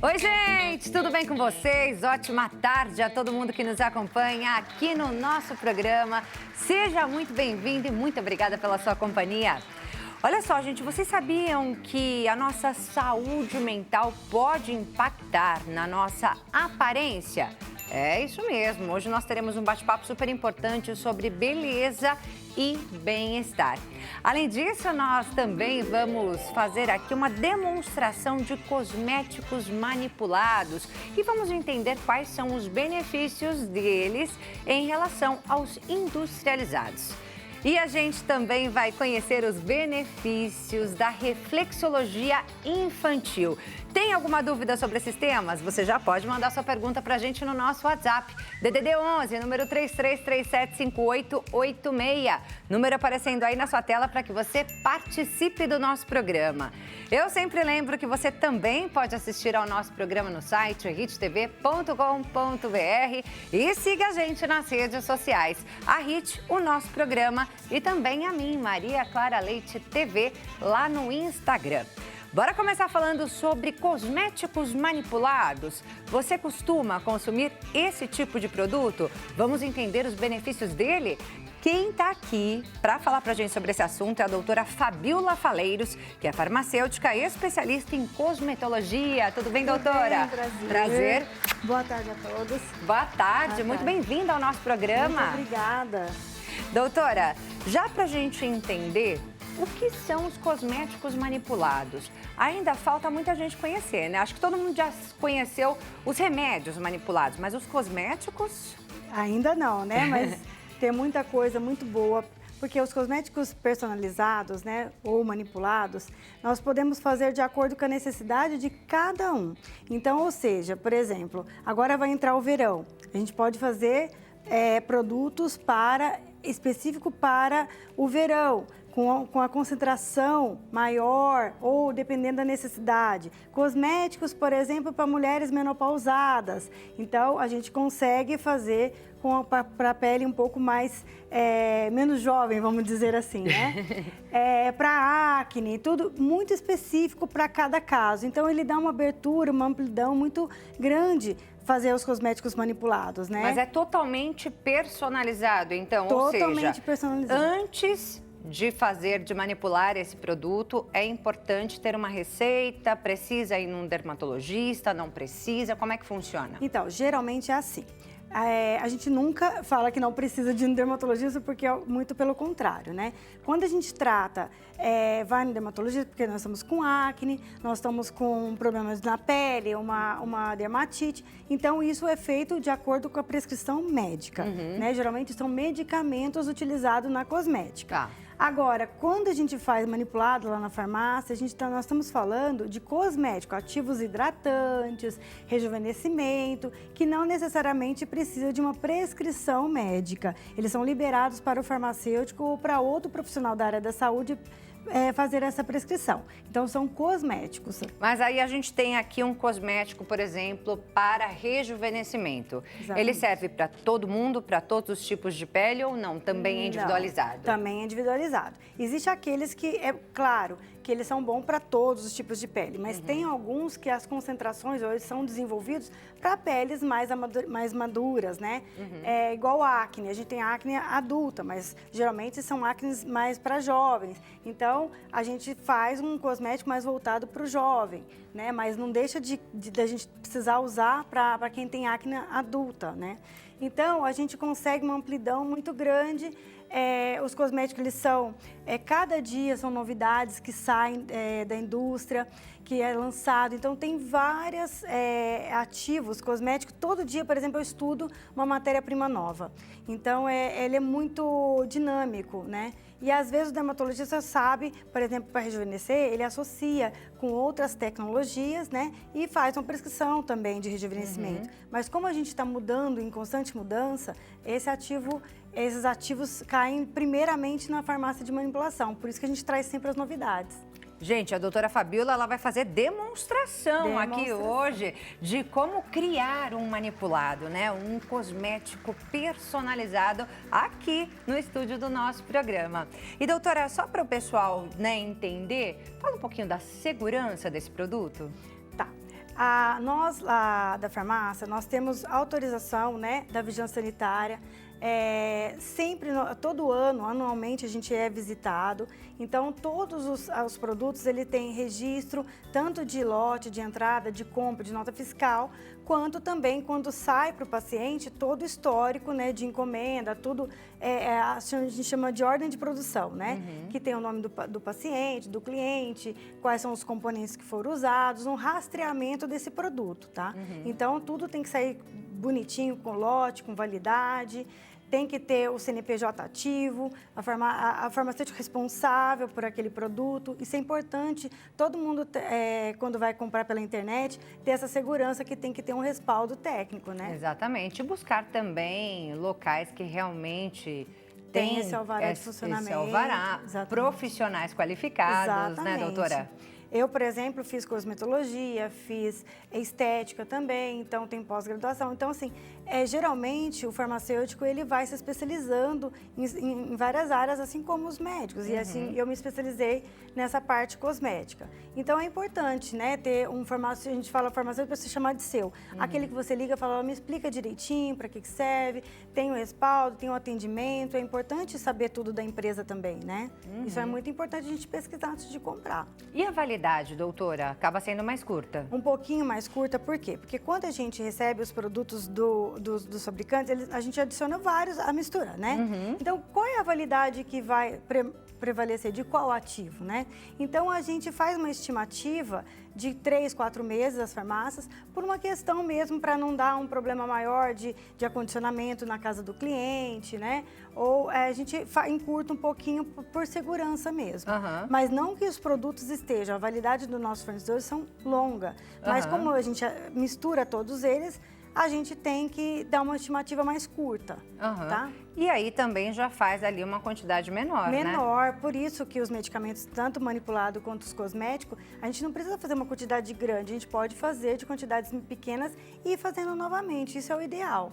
Oi, gente, tudo bem com vocês? Ótima tarde a todo mundo que nos acompanha aqui no nosso programa. Seja muito bem-vindo e muito obrigada pela sua companhia. Olha só, gente, vocês sabiam que a nossa saúde mental pode impactar na nossa aparência? É isso mesmo. Hoje nós teremos um bate-papo super importante sobre beleza e bem-estar. Além disso, nós também vamos fazer aqui uma demonstração de cosméticos manipulados e vamos entender quais são os benefícios deles em relação aos industrializados. E a gente também vai conhecer os benefícios da reflexologia infantil. Tem alguma dúvida sobre esses temas? Você já pode mandar sua pergunta para a gente no nosso WhatsApp. DDD 11, número 33375886. Número aparecendo aí na sua tela para que você participe do nosso programa. Eu sempre lembro que você também pode assistir ao nosso programa no site hittv.com.br e siga a gente nas redes sociais. A Hit, o nosso programa, e também a mim, Maria Clara Leite TV, lá no Instagram. Bora começar falando sobre cosméticos manipulados. Você costuma consumir esse tipo de produto? Vamos entender os benefícios dele? Quem está aqui para falar para a gente sobre esse assunto é a doutora Fabiola Faleiros, que é farmacêutica e especialista em cosmetologia. Tudo bem, doutora? Tudo bem, prazer. Boa tarde a todos. Boa tarde, muito bem-vinda ao nosso programa. Muito obrigada. Doutora, já para a gente entender o que são os cosméticos manipulados, ainda falta muita gente conhecer, né? Acho que todo mundo já conheceu os remédios manipulados, mas os cosméticos... Ainda não, né? Mas tem muita coisa muito boa, porque os cosméticos personalizados, né, ou manipulados, nós podemos fazer de acordo com a necessidade de cada um. Então, ou seja, por exemplo, agora vai entrar o verão, a gente pode fazer produtos específico para o verão, com a concentração maior ou dependendo da necessidade. Cosméticos, por exemplo, para mulheres menopausadas. Então, a gente consegue fazer para a pele um pouco mais, menos jovem, vamos dizer assim, né? Para acne, tudo muito específico para cada caso. Então, ele dá uma abertura, uma amplidão muito grande fazer os cosméticos manipulados, né? Mas é totalmente personalizado, então, totalmente personalizado. Antes de manipular esse produto, é importante ter uma receita, precisa ir num dermatologista, não precisa, como é que funciona? Então, geralmente é assim. A gente nunca fala que não precisa de um dermatologista, porque é muito pelo contrário, né? Quando a gente trata, vai no dermatologista, porque nós estamos com acne, nós estamos com problemas na pele, uma dermatite, então isso é feito de acordo com a prescrição médica, né? Geralmente são medicamentos utilizados na cosmética. Tá. Agora, quando a gente faz manipulado lá na farmácia, nós estamos falando de cosmético, ativos hidratantes, rejuvenescimento, que não necessariamente precisa de uma prescrição médica. Eles são liberados para o farmacêutico ou para outro profissional da área da saúde fazer essa prescrição. Então, são cosméticos. Mas aí a gente tem aqui um cosmético, por exemplo, para rejuvenescimento. Exatamente. Ele serve para todo mundo, para todos os tipos de pele ou não? Também é individualizado? Não, também é individualizado. Existem aqueles que, é claro, que eles são bons para todos os tipos de pele, mas tem alguns que as concentrações hoje são desenvolvidos para peles mais maduras, né? É igual a acne, a gente tem acne adulta, mas geralmente são acnes mais para jovens. Então, a gente faz um cosmético mais voltado para o jovem, né? Mas não deixa de a gente precisar usar para quem tem acne adulta, né? Então, a gente consegue uma amplidão muito grande. Os cosméticos, eles são, cada dia são novidades que saem da indústria, que é lançado. Então, tem vários ativos cosméticos. Todo dia, por exemplo, eu estudo uma matéria-prima nova. Então, ele é muito dinâmico, né? E às vezes o dermatologista sabe, por exemplo, para rejuvenescer, ele associa com outras tecnologias, né? E faz uma prescrição também de rejuvenescimento. Mas como a gente está mudando, em constante mudança, esses ativos caem primeiramente na farmácia de manipulação. Por isso que a gente traz sempre as novidades. Gente, a doutora Fabiola, ela vai fazer demonstração aqui hoje de como criar um manipulado, né? Um cosmético personalizado aqui no estúdio do nosso programa. E, doutora, só para o pessoal, né, entender, fala um pouquinho da segurança desse produto. Tá. Nós, lá da farmácia, nós temos autorização, né, da vigilância sanitária. Sempre, todo ano, anualmente, a gente é visitado. Então, todos os produtos, ele tem registro, tanto de lote, de entrada, de compra, de nota fiscal, quanto também, quando sai para o paciente, todo o histórico, né, de encomenda, tudo, a gente chama de ordem de produção, né? Que tem o nome do paciente, do cliente, quais são os componentes que foram usados, um rastreamento desse produto, tá? Então, tudo tem que sair bonitinho, com lote, com validade. Tem que ter o CNPJ ativo, a farmacêutica responsável por aquele produto. Isso é importante. Todo mundo, quando vai comprar pela internet, ter essa segurança que tem que ter um respaldo técnico, né? Exatamente. E buscar também locais que realmente tem esse alvará de funcionamento. Esse alvará, profissionais qualificados, né, doutora? Eu, por exemplo, fiz cosmetologia, fiz estética também, então tem pós-graduação. Então, assim, geralmente o farmacêutico ele vai se especializando em várias áreas, assim como os médicos. E assim, eu me especializei nessa parte cosmética. Então, é importante, né, ter um farmacêutico, a gente fala farmacêutico para se chamar de seu. Aquele que você liga e fala, me explica direitinho para que serve, tem o respaldo, tem o atendimento. É importante saber tudo da empresa também, né? Isso é muito importante a gente pesquisar antes de comprar. E a validade, doutora, acaba sendo mais curta? Um pouquinho mais curta, por quê? Porque quando a gente recebe os produtos dos fabricantes, a gente adiciona vários à mistura, né? Então, qual é a validade que vai prevalecer de qual ativo, né? Então, a gente faz uma estimativa de 3, 4 meses as farmácias, por uma questão mesmo para não dar um problema maior de acondicionamento na casa do cliente, né? Ou a gente encurta um pouquinho por segurança mesmo. Mas não que os produtos estejam, a validade dos nossos fornecedores são longa. Mas como a gente mistura todos eles, a gente tem que dar uma estimativa mais curta, tá? E aí também já faz ali uma quantidade menor, né? Menor, por isso que os medicamentos, tanto manipulado quanto os cosméticos, a gente não precisa fazer uma quantidade grande, a gente pode fazer de quantidades pequenas e ir fazendo novamente, isso é o ideal.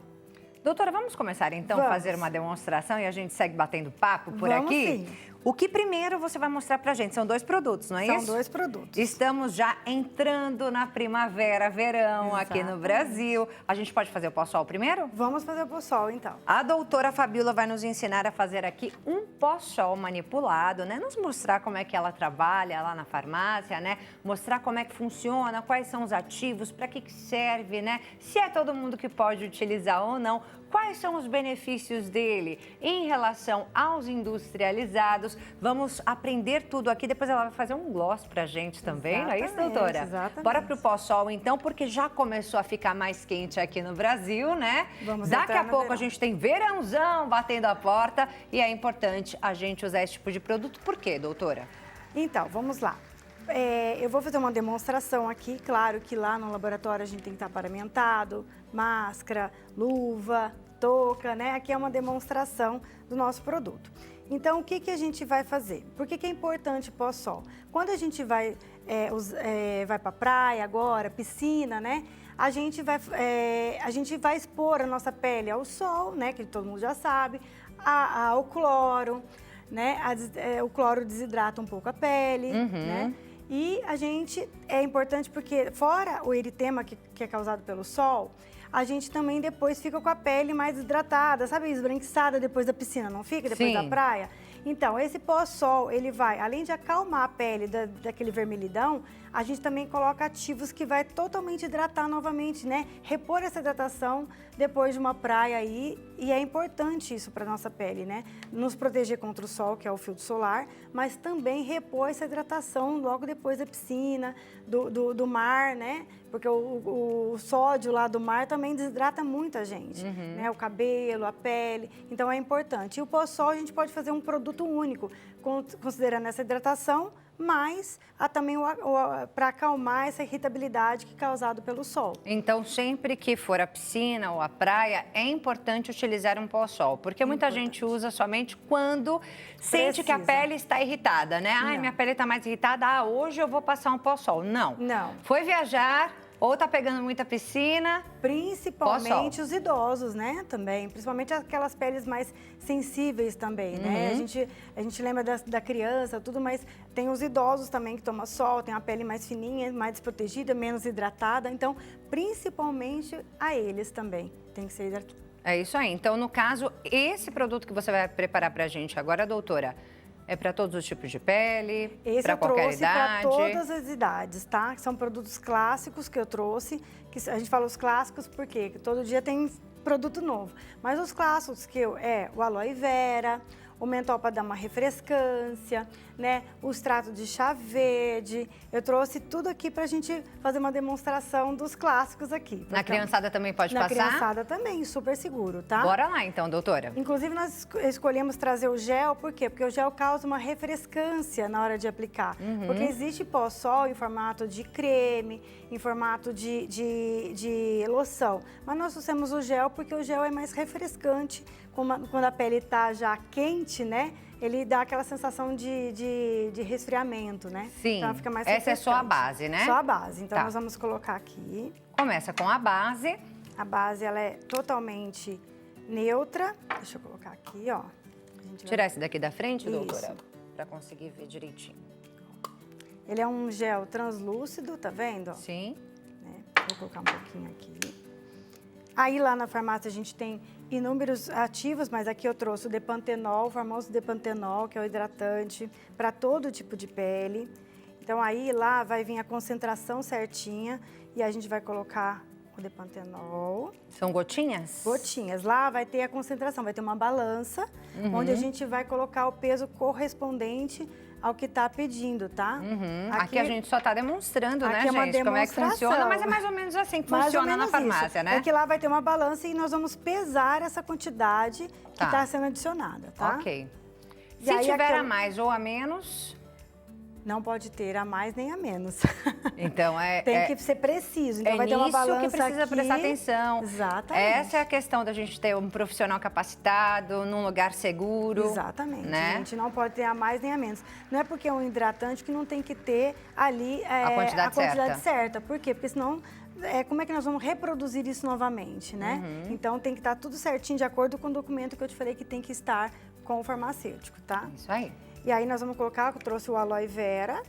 Doutora, vamos começar então a fazer uma demonstração e a gente segue batendo papo por aqui? Sim. O que primeiro você vai mostrar pra gente? São 2 produtos, não é isso? São 2 produtos. Estamos já entrando na primavera, verão aqui no Brasil. A gente pode fazer o pó-sol primeiro? Vamos fazer o pó-sol, então. A doutora Fabíola vai nos ensinar a fazer aqui um pó-sol manipulado, né? Nos mostrar como é que ela trabalha lá na farmácia, né? Mostrar como é que funciona, quais são os ativos, para que serve, né? Se é todo mundo que pode utilizar ou não. Quais são os benefícios dele em relação aos industrializados? Vamos aprender tudo aqui. Depois ela vai fazer um gloss pra gente também, não é isso, doutora? Exatamente. Bora pro pó-sol, então, porque já começou a ficar mais quente aqui no Brasil, né? Daqui a pouco a gente tem verãozão batendo a porta e é importante a gente usar esse tipo de produto. Por quê, doutora? Então, vamos lá. Eu vou fazer uma demonstração aqui, claro que lá no laboratório a gente tem que estar paramentado, máscara, luva, touca, né? Aqui é uma demonstração do nosso produto. Então, o que a gente vai fazer? Por que é importante pó-sol? Quando a gente vai para a praia agora, piscina, né? A gente vai expor a nossa pele ao sol, né? Que todo mundo já sabe, ao cloro, né? O cloro desidrata um pouco a pele, né? E é importante porque, fora o eritema que é causado pelo sol, a gente também depois fica com a pele mais hidratada, sabe, esbranquiçada depois da piscina, não fica? Depois da praia? Então, esse pó-sol, ele vai, além de acalmar a pele daquele vermelhidão, a gente também coloca ativos que vai totalmente hidratar novamente, né? Repor essa hidratação depois de uma praia aí, e é importante isso para nossa pele, né? Nos proteger contra o sol, que é o filtro solar, mas também repor essa hidratação logo depois da piscina, do mar, né? Porque o sódio lá do mar também desidrata muita gente, né? O cabelo, a pele, então é importante. E o pó-sol a gente pode fazer um produto único, considerando essa hidratação, mas também para acalmar essa irritabilidade que é causada pelo sol. Então, sempre que for à piscina ou à praia, é importante utilizar um pó-sol, porque muita gente usa somente quando sente que a pele está irritada, né? Ai, minha pele está mais irritada, hoje eu vou passar um pó-sol. Não. Não. Foi viajar, ou tá pegando muita piscina. Principalmente os idosos, né, também. Principalmente aquelas peles mais sensíveis também, né? A gente lembra da criança, tudo, mas tem os idosos também que tomam sol, tem a pele mais fininha, mais desprotegida, menos hidratada. Então, principalmente a eles também tem que ser hidratado. É isso aí. Então, no caso, esse produto que você vai preparar pra gente agora, doutora, é para todos os tipos de pele, para qualquer idade? Para todas as idades, tá? São produtos clássicos que eu trouxe, que a gente fala os clássicos porque todo dia tem produto novo. Mas os clássicos que é o aloe vera, o mentol para dar uma refrescância, né? O extrato de chá verde. Eu trouxe tudo aqui para a gente fazer uma demonstração dos clássicos aqui. Na criançada também pode passar? Na criançada também, super seguro, tá? Bora lá então, doutora. Inclusive, nós escolhemos trazer o gel, por quê? Porque o gel causa uma refrescância na hora de aplicar. Porque existe pó-sol em formato de creme, em formato de loção. Mas nós usamos o gel porque o gel é mais refrescante. Quando a pele está já quente, né? Ele dá aquela sensação de resfriamento, né? Sim, então fica mais essa é só a base, né? Só a base. Então, tá. Nós vamos colocar aqui. Começa com a base. A base, ela é totalmente neutra. Deixa eu colocar aqui, ó. Tirar esse daqui da frente, Isso. doutora? Para conseguir ver direitinho. Ele é um gel translúcido, tá vendo? Sim. Vou colocar um pouquinho aqui. Aí lá na farmácia a gente tem inúmeros ativos, mas aqui eu trouxe o Depantenol, o famoso Depantenol, que é o hidratante para todo tipo de pele. Então aí lá vai vir a concentração certinha e a gente vai colocar o Depantenol. São gotinhas? Gotinhas. Lá vai ter a concentração, vai ter uma balança, onde a gente vai colocar o peso correspondente ao que está pedindo, tá? Aqui a gente só está demonstrando, né, gente, como é que funciona, mas é mais ou menos assim que funciona na farmácia, né? É que lá vai ter uma balança e nós vamos pesar essa quantidade que está sendo adicionada, tá? Ok. E Se aí, tiver a mais ou a menos... Não pode ter a mais nem a menos. Então, tem que ser preciso. Então, vai ter uma balança que precisa aqui. prestar atenção. Exatamente. Essa é a questão da gente ter um profissional capacitado, num lugar seguro. Exatamente. Né? A gente não pode ter a mais nem a menos. Não é porque é um hidratante que não tem que ter ali a quantidade certa. Por quê? Porque senão... como é que nós vamos reproduzir isso novamente, né? Então, tem que estar tudo certinho, de acordo com o documento que eu te falei que tem que estar com o farmacêutico, tá? Isso aí. E aí, nós vamos colocar, eu trouxe o aloe vera.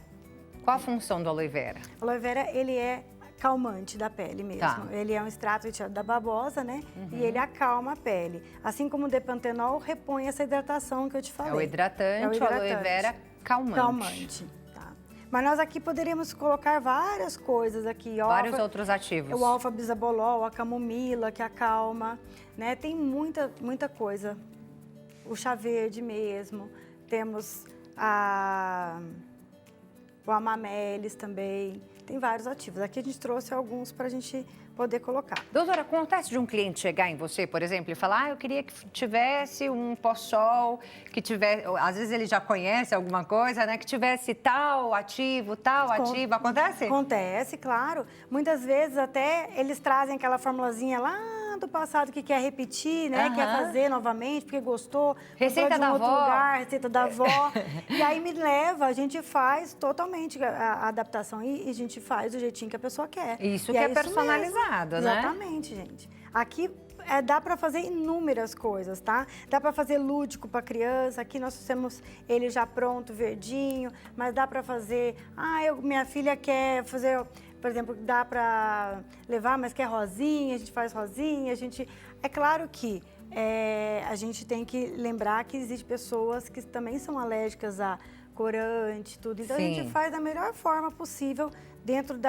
Qual a função do aloe vera? O aloe vera, ele é calmante da pele mesmo. Tá. Ele é um extrato retirado da babosa, né? E ele acalma a pele. Assim como o Depantenol repõe essa hidratação que eu te falei. É o hidratante, o aloe vera calmante. Calmante. Mas nós aqui poderíamos colocar várias coisas aqui. Vários outros ativos. O alfa-bisabolol, a camomila, que acalma, né? Tem muita coisa. O chá verde mesmo. Temos o amamelis também. Tem vários ativos. Aqui a gente trouxe alguns para a gente poder colocar. Doutora, acontece de um cliente chegar em você, por exemplo, e falar, eu queria que tivesse um pó-sol, que tivesse... Às vezes ele já conhece alguma coisa, né? Que tivesse tal ativo. Acontece? Acontece, claro. Muitas vezes até eles trazem aquela formulazinha lá do passado que quer repetir, né? Quer fazer novamente, porque gostou. Receita da avó. Lugar, receita da avó. E aí me leva, a gente faz totalmente a adaptação e a gente faz do jeitinho que a pessoa quer. Isso que é personalizado, né? Exatamente, gente. Aqui dá para fazer inúmeras coisas, tá? Dá para fazer lúdico para criança. Aqui nós temos ele já pronto, verdinho, mas dá para fazer... minha filha quer fazer... Por exemplo, dá para levar, mas quer rosinha, a gente faz rosinha, É claro que a gente tem que lembrar que existem pessoas que também são alérgicas a corante, tudo. Então, Sim. A gente faz da melhor forma possível dentro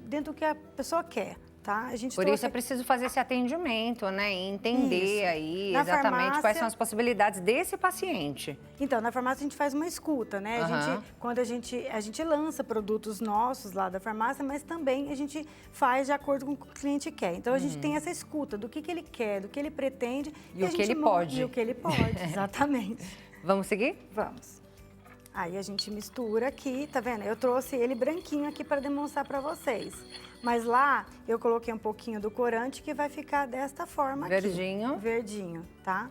dentro do que a pessoa quer. Tá? Por isso é preciso fazer esse atendimento, né? E entender aí exatamente quais são as possibilidades desse paciente. Então, na farmácia a gente faz uma escuta, né? Quando a gente lança produtos nossos lá da farmácia, mas também a gente faz de acordo com o que o cliente quer. Então, a gente tem essa escuta do que ele quer, do que ele pretende. E o que ele pode. E o que ele pode, exatamente. Vamos seguir? Vamos. Aí a gente mistura aqui, tá vendo? Eu trouxe ele branquinho aqui para demonstrar para vocês. Mas lá eu coloquei um pouquinho do corante que vai ficar desta forma aqui. Verdinho. Verdinho, tá?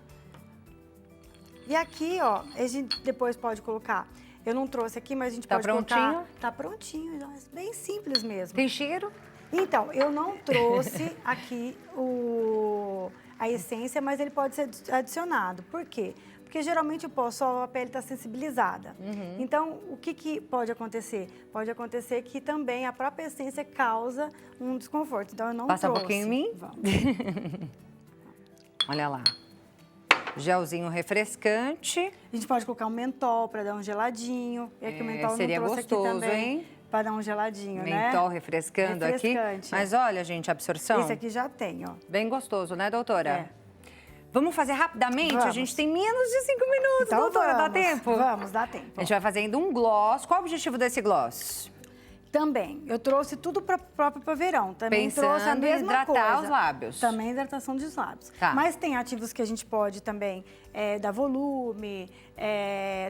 E aqui, ó, a gente depois pode colocar Eu não trouxe aqui, mas a gente Tá pode prontinho? colocar... Tá prontinho, é bem simples mesmo. Tem cheiro? Então, eu não trouxe aqui a essência, mas ele pode ser adicionado. Por quê? Porque geralmente o pó-sol, a pele está sensibilizada. Então, o que pode acontecer? Pode acontecer que também a própria essência causa um desconforto. Então, eu não trouxe. Passa um pouquinho em mim? Vamos. Olha lá. Gelzinho refrescante. A gente pode colocar um mentol para dar um geladinho. E aqui o mentol seria eu não trouxe gostoso, aqui também, hein? para dar um geladinho, Mentol né? refrescando aqui. Refrescante. Mas olha, gente, a absorção. Esse aqui já tem, ó. Bem gostoso, né, doutora? É. Vamos fazer rapidamente? A Vamos. gente tem menos de 5 minutos, Então, doutora. Dá vamos. tempo? Vamos, dá tempo. A gente vai fazendo um gloss. Qual o objetivo desse gloss? Também, eu trouxe tudo próprio para verão. Também Pensando trouxe a em mesma hidratar coisa. os lábios. Também hidratação dos lábios. Tá. Mas tem ativos que a gente pode também dar volume,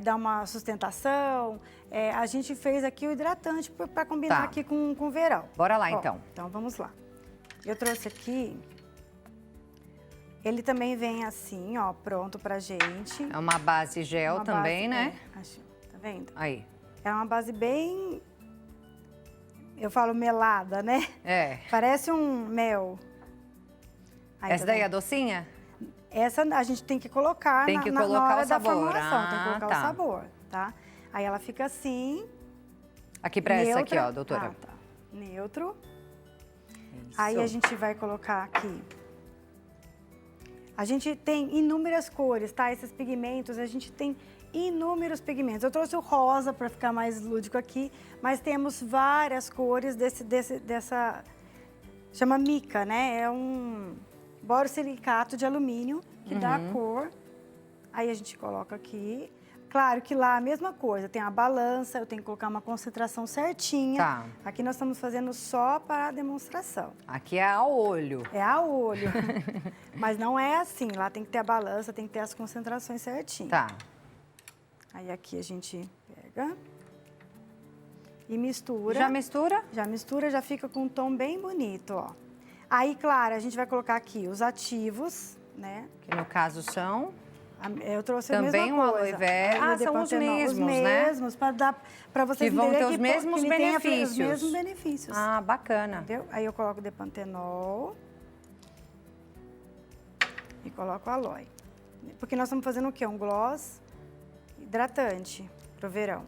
dar uma sustentação. A gente fez aqui o hidratante para combinar Tá. aqui com o verão. Bora lá, Ó, então. Então, vamos lá. Eu trouxe aqui... Ele também vem assim, ó, pronto pra gente. É uma base gel Uma também, base- né? acho, tá vendo? Aí. É uma base bem... Eu falo melada, né? É. Parece um mel. Aí, Essa tá daí é vendo? docinha? Essa a gente tem que colocar Tem que na colocar hora o sabor. da formulação. Tem que Ah, colocar tá. o sabor, tá? Aí ela fica assim. Aqui pra essa aqui, neutra. ó, doutora. Ah, tá. Neutro. Isso. Aí a gente vai colocar aqui. A gente tem inúmeras cores, tá? Esses pigmentos, a gente tem inúmeros pigmentos. Eu trouxe o rosa para ficar mais lúdico aqui, mas temos várias cores dessa... Chama mica, né? É um borosilicato de alumínio que dá a cor. Aí a gente coloca aqui. Claro que lá a mesma coisa, tem a balança, eu tenho que colocar uma concentração certinha. Tá. Aqui nós estamos fazendo só para a demonstração. Aqui é a olho. É a olho. Mas não é assim, lá tem que ter a balança, tem que ter as concentrações certinhas. Tá. Aí aqui a gente pega e mistura. Já mistura? Já mistura, já fica com um tom bem bonito, ó. Aí, claro, a gente vai colocar aqui os ativos, né? Que no caso são... Eu trouxe Também a o mesma aloe coisa. vera. Aí Ah, o são os Depantenol, mesmos, os né? mesmos, para vocês Que vão entenderem ter os mesmos que ele tem benefícios. os mesmos benefícios. Ah, bacana. Entendeu? Aí eu coloco o Depantenol e coloco o aloe. Porque nós estamos fazendo o quê? Um gloss hidratante pro verão.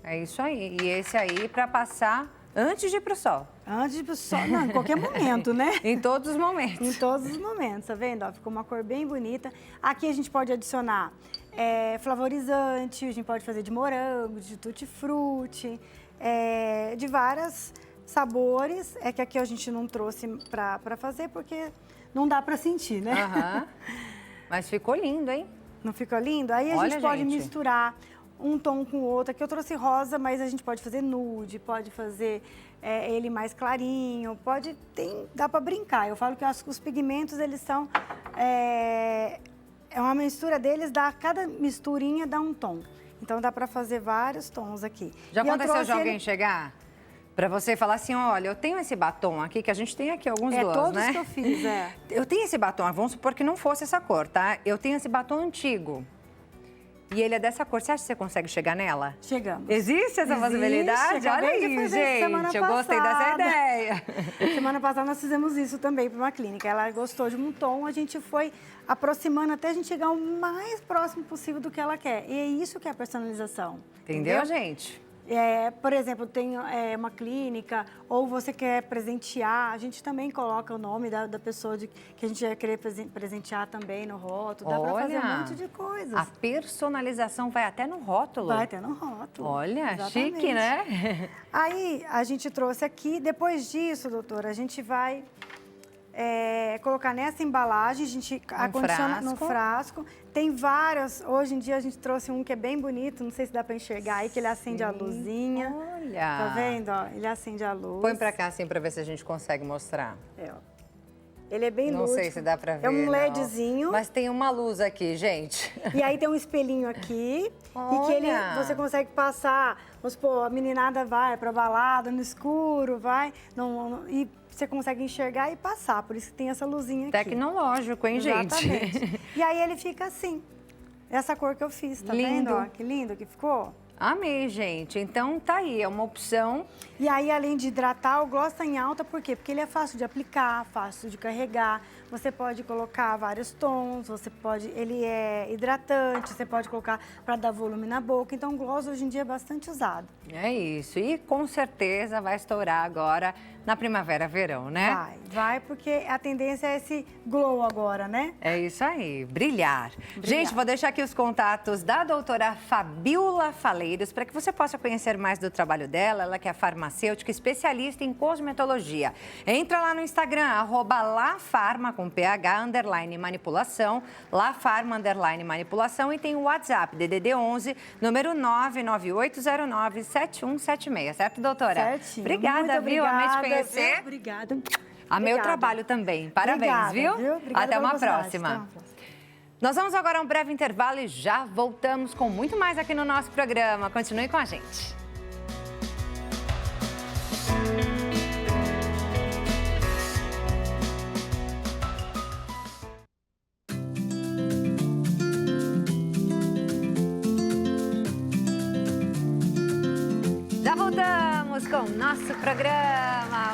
É isso aí. E esse aí pra passar antes de ir pro sol. Antes de ir pro sol, não, em qualquer momento, né? Em todos os momentos. Em todos os momentos, tá vendo? Ó, ficou uma cor bem bonita. Aqui a gente pode adicionar flavorizante, a gente pode fazer de morango, de tutti-frutti, de vários sabores. É que aqui a gente não trouxe pra fazer porque não dá pra sentir, né? Aham. Mas ficou lindo, hein? Não ficou lindo? Aí a Olha, gente pode gente. misturar um tom com o outro. Aqui eu trouxe rosa, mas a gente pode fazer nude, pode fazer ele mais clarinho, dá pra brincar. Eu falo que os pigmentos, eles são... É uma mistura deles, cada misturinha dá um tom. Então dá pra fazer vários tons aqui. Já E eu aconteceu de trouxe alguém chegar pra você e falar assim, olha, eu tenho esse batom aqui, que a gente tem aqui alguns gloss, todos né? que eu fiz, Eu tenho esse batom, vamos supor que não fosse essa cor, tá? Eu tenho esse batom antigo. E ele é dessa cor. Você acha que você consegue chegar nela? Chegamos. Existe essa possibilidade? Acabei Olha de aí, fazer semana gente. Eu gostei dessa passada. ideia. Semana passada nós fizemos isso também para uma clínica. Ela gostou de um tom, a gente foi aproximando até a gente chegar o mais próximo possível do que ela quer. E é isso que é a personalização. Entendeu, gente? Por exemplo, tem uma clínica, ou você quer presentear, a gente também coloca o nome da pessoa que a gente vai querer presentear também no rótulo. Dá para fazer um monte de coisas. A personalização vai até no rótulo. Vai até no rótulo. Olha, Exatamente. chique, né? Aí, a gente trouxe aqui, depois disso, doutora, a gente vai colocar nessa embalagem, a gente acondiciona no frasco. Tem várias, hoje em dia a gente trouxe um que é bem bonito, não sei se dá para enxergar aí, que ele acende a luzinha. Olha. Tá vendo, ó? Ele acende a luz. Põe pra cá assim pra ver se a gente consegue mostrar. Ó. Ele é bem Não lúdico. sei se dá pra ver. É um não. LEDzinho. Mas tem uma luz aqui, gente. E aí tem um espelhinho aqui. E que você consegue passar, vamos supor, a meninada vai pra balada, no escuro, vai. E você consegue enxergar e passar. Por isso que tem essa luzinha aqui. Tecnológico, hein, gente? Exatamente. E aí ele fica assim. Essa cor que eu fiz, tá Lindo. vendo? Ó, que lindo que ficou. Amei, gente. Então tá aí, é uma opção. E aí, além de hidratar, o gloss tá em alta, por quê? Porque ele é fácil de aplicar, fácil de carregar. Você pode colocar vários tons, ele é hidratante, você pode colocar para dar volume na boca. Então, o gloss hoje em dia é bastante usado. É isso. E com certeza vai estourar agora na primavera, verão, né? Vai, porque a tendência é esse glow agora, né? É isso aí, brilhar. Gente, vou deixar aqui os contatos da doutora Fabiola Faleiros para que você possa conhecer mais do trabalho dela. Ela que é farmacêutica, especialista em cosmetologia. Entra lá no Instagram, @lafarma, com PH, _manipulação, lafarma, _manipulação, e tem o WhatsApp, DDD 11, número 998097176, certo, doutora? Certinho. Obrigada, viu? Amei te conhecer. Obrigada. Amei o trabalho também. Parabéns, viu? Obrigada Até uma pela próxima. Até uma próxima. Nós vamos agora a um breve intervalo e já voltamos com muito mais aqui no nosso programa. Continue com a gente. Já voltamos com o nosso programa.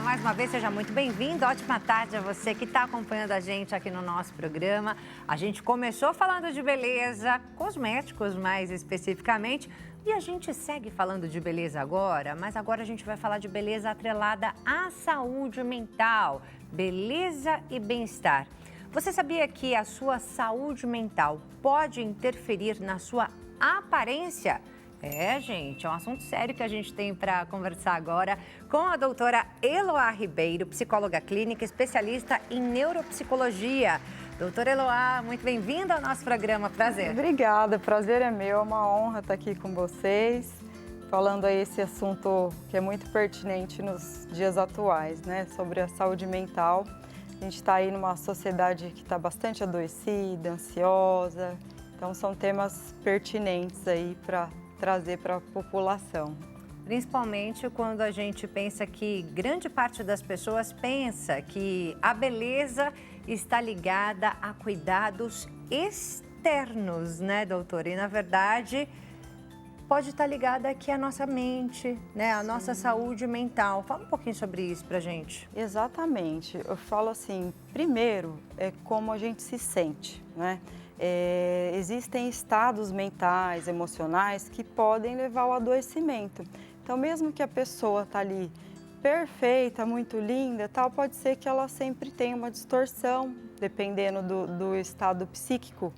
Mais uma vez, seja muito bem-vindo. Ótima tarde a você que está acompanhando a gente aqui no nosso programa. A gente começou falando de beleza, cosméticos mais especificamente, e a gente segue falando de beleza agora, mas agora a gente vai falar de beleza atrelada à saúde mental, beleza e bem-estar. Você sabia que a sua saúde mental pode interferir na sua aparência? É, gente, é um assunto sério que a gente tem para conversar agora com a doutora Eloá Ribeiro, psicóloga clínica, especialista em neuropsicologia. Doutora Eloá, muito bem-vinda ao nosso programa. Prazer. Obrigada, prazer é meu, é uma honra estar aqui com vocês, falando aí esse assunto que é muito pertinente nos dias atuais, né, sobre a saúde mental. A gente está aí numa sociedade que está bastante adoecida, ansiosa, então são temas pertinentes aí para trazer para a população. Principalmente quando a gente pensa que grande parte das pessoas pensa que a beleza está ligada a cuidados externos, né, doutora? E, na verdade, pode estar ligada aqui à nossa mente, né, à nossa saúde mental. Fala um pouquinho sobre isso pra gente. Exatamente. Eu falo assim, primeiro, é como a gente se sente, né? Existem estados mentais, emocionais que podem levar ao adoecimento. Então, mesmo que a pessoa está ali perfeita, muito linda, tal, pode ser que ela sempre tenha uma distorção, dependendo do estado psíquico.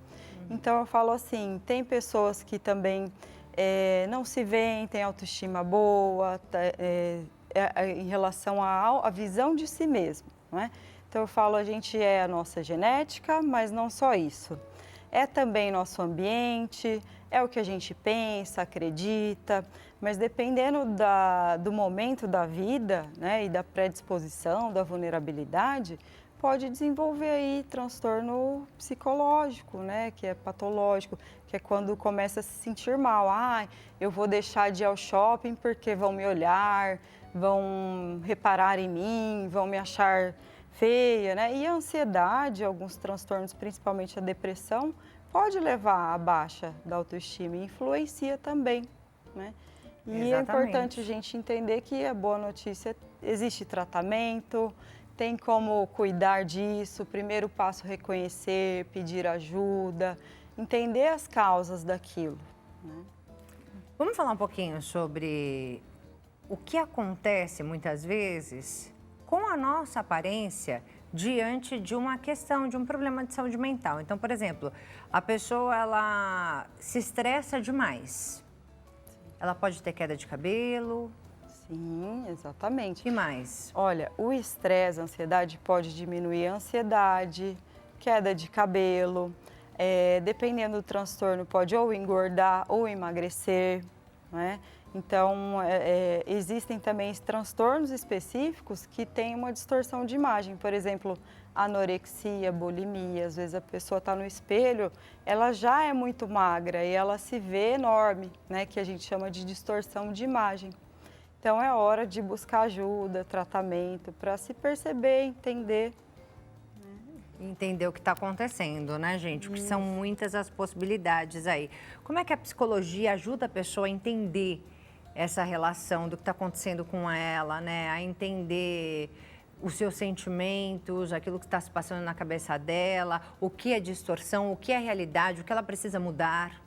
Então, eu falo assim, tem pessoas que também não se veem, têm autoestima boa, em relação à visão de si mesmo, não é? Então, eu falo, a gente é a nossa genética, mas não só isso. É também nosso ambiente, é o que a gente pensa, acredita, mas dependendo do momento da vida, né, e da predisposição, da vulnerabilidade, pode desenvolver aí transtorno psicológico, né, que é patológico, que é quando começa a se sentir mal. Ah, eu vou deixar de ir ao shopping porque vão me olhar, vão reparar em mim, vão me achar feia, né? E a ansiedade, alguns transtornos, principalmente a depressão, pode levar à baixa da autoestima e influencia também, né? E é importante a gente entender que a boa notícia, existe tratamento, tem como cuidar disso. O primeiro passo é reconhecer, pedir ajuda, entender as causas daquilo, né? Vamos falar um pouquinho sobre o que acontece muitas vezes com a nossa aparência diante de uma questão, de um problema de saúde mental. Então, por exemplo, a pessoa ela se estressa demais. Ela pode ter queda de cabelo. Sim, exatamente. E mais? Olha, o estresse, a ansiedade pode diminuir a ansiedade, queda de cabelo, dependendo do transtorno, pode ou engordar ou emagrecer, né? Então, existem também transtornos específicos que têm uma distorção de imagem. Por exemplo, anorexia, bulimia. Às vezes a pessoa está no espelho, ela já é muito magra e ela se vê enorme, né? Que a gente chama de distorção de imagem. Então, é hora de buscar ajuda, tratamento, para se perceber, entender. Entender o que está acontecendo, né, gente? Porque são muitas as possibilidades aí. Como é que a psicologia ajuda a pessoa a entender essa relação do que está acontecendo com ela, né? A entender os seus sentimentos, aquilo que está se passando na cabeça dela, o que é distorção, o que é realidade, o que ela precisa mudar?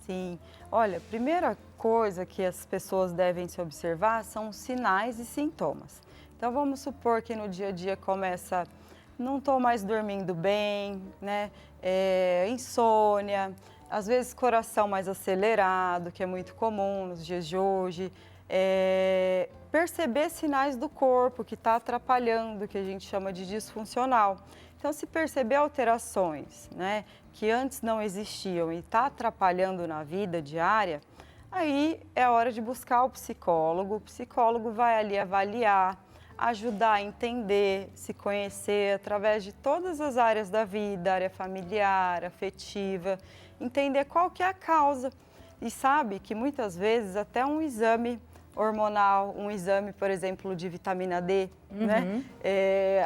Sim. Olha, a primeira coisa que as pessoas devem se observar são os sinais e sintomas. Então, vamos supor que no dia a dia começa, não estou mais dormindo bem, né? Insônia, às vezes coração mais acelerado, que é muito comum nos dias de hoje. Perceber sinais do corpo que está atrapalhando, que a gente chama de disfuncional. Então, se perceber alterações, né, que antes não existiam e está atrapalhando na vida diária, aí é hora de buscar o psicólogo. O psicólogo vai ali avaliar, ajudar a entender, se conhecer através de todas as áreas da vida, área familiar, afetiva, entender qual que é a causa. E sabe que muitas vezes até um exame hormonal, um exame, por exemplo, de vitamina D, né?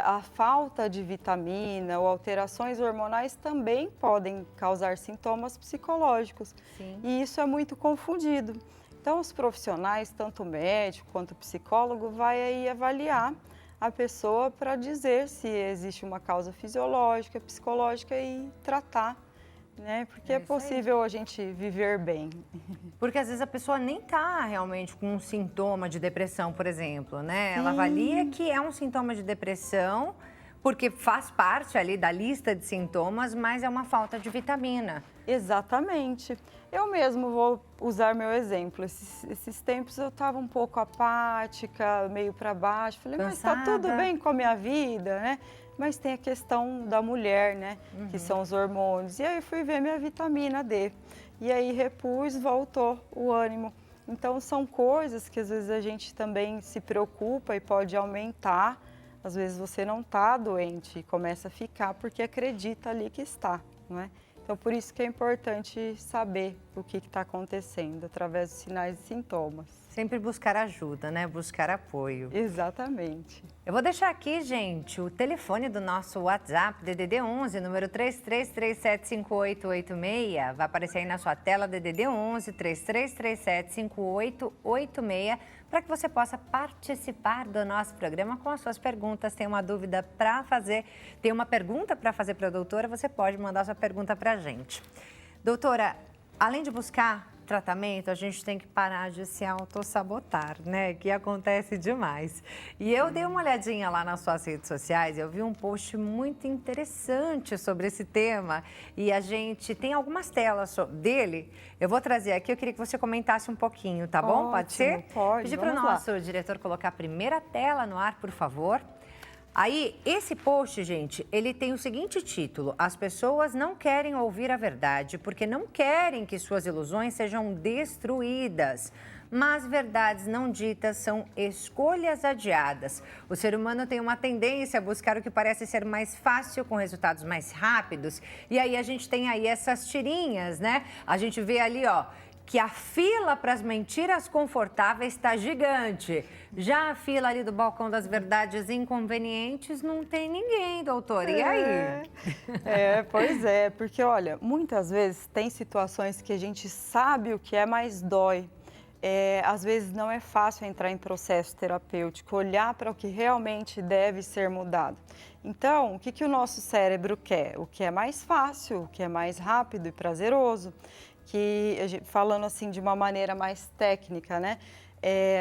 A falta de vitamina ou alterações hormonais também podem causar sintomas psicológicos. Sim. E isso é muito confundido. Então, os profissionais, tanto o médico quanto o psicólogo, vai aí avaliar a pessoa para dizer se existe uma causa fisiológica, psicológica e tratar, né? Porque é possível a gente viver bem. Porque às vezes a pessoa nem está realmente com um sintoma de depressão, por exemplo, né? Ela avalia que é um sintoma de depressão, porque faz parte ali da lista de sintomas, mas é uma falta de vitamina. Exatamente. Eu mesmo vou usar meu exemplo. Esses tempos eu estava um pouco apática, meio para baixo. Falei, mas está tudo bem com a minha vida, né? Mas tem a questão da mulher, né? Que são os hormônios. E aí fui ver minha vitamina D. E aí repus, voltou o ânimo. Então são coisas que às vezes a gente também se preocupa e pode aumentar. Às vezes você não está doente e começa a ficar porque acredita ali que está, não é? Então, por isso que é importante saber o que está acontecendo através dos sinais e sintomas. Sempre buscar ajuda, né? Buscar apoio. Exatamente. Eu vou deixar aqui, gente, o telefone do nosso WhatsApp, DDD 11, número 33375886. Vai aparecer aí na sua tela, DDD 11, 33375886, para que você possa participar do nosso programa com as suas perguntas. Tem uma dúvida para fazer, tem uma pergunta para fazer para a doutora, você pode mandar sua pergunta para a gente. Doutora, além de buscar tratamento, a gente tem que parar de se autossabotar, né? Que acontece demais. E eu dei uma olhadinha lá nas suas redes sociais, eu vi um post muito interessante sobre esse tema e a gente tem algumas telas dele. Eu vou trazer aqui, eu queria que você comentasse um pouquinho, tá bom? Ótimo, pode ser? Pode, Pedir para o nosso diretor colocar a primeira tela no ar, por favor. Aí, esse post, gente, ele tem o seguinte título: as pessoas não querem ouvir a verdade porque não querem que suas ilusões sejam destruídas. Mas verdades não ditas são escolhas adiadas. O ser humano tem uma tendência a buscar o que parece ser mais fácil, com resultados mais rápidos. E aí a gente tem aí essas tirinhas, né? A gente vê ali, ó, que a fila para as mentiras confortáveis está gigante. Já a fila ali do balcão das verdades inconvenientes não tem ninguém, doutor. E aí? Pois é, porque olha, muitas vezes tem situações que a gente sabe o que é, mas dói. Às vezes não é fácil entrar em processo terapêutico, olhar para o que realmente deve ser mudado. Então, o que o nosso cérebro quer? O que é mais fácil, o que é mais rápido e prazeroso. Que, falando assim de uma maneira mais técnica, né?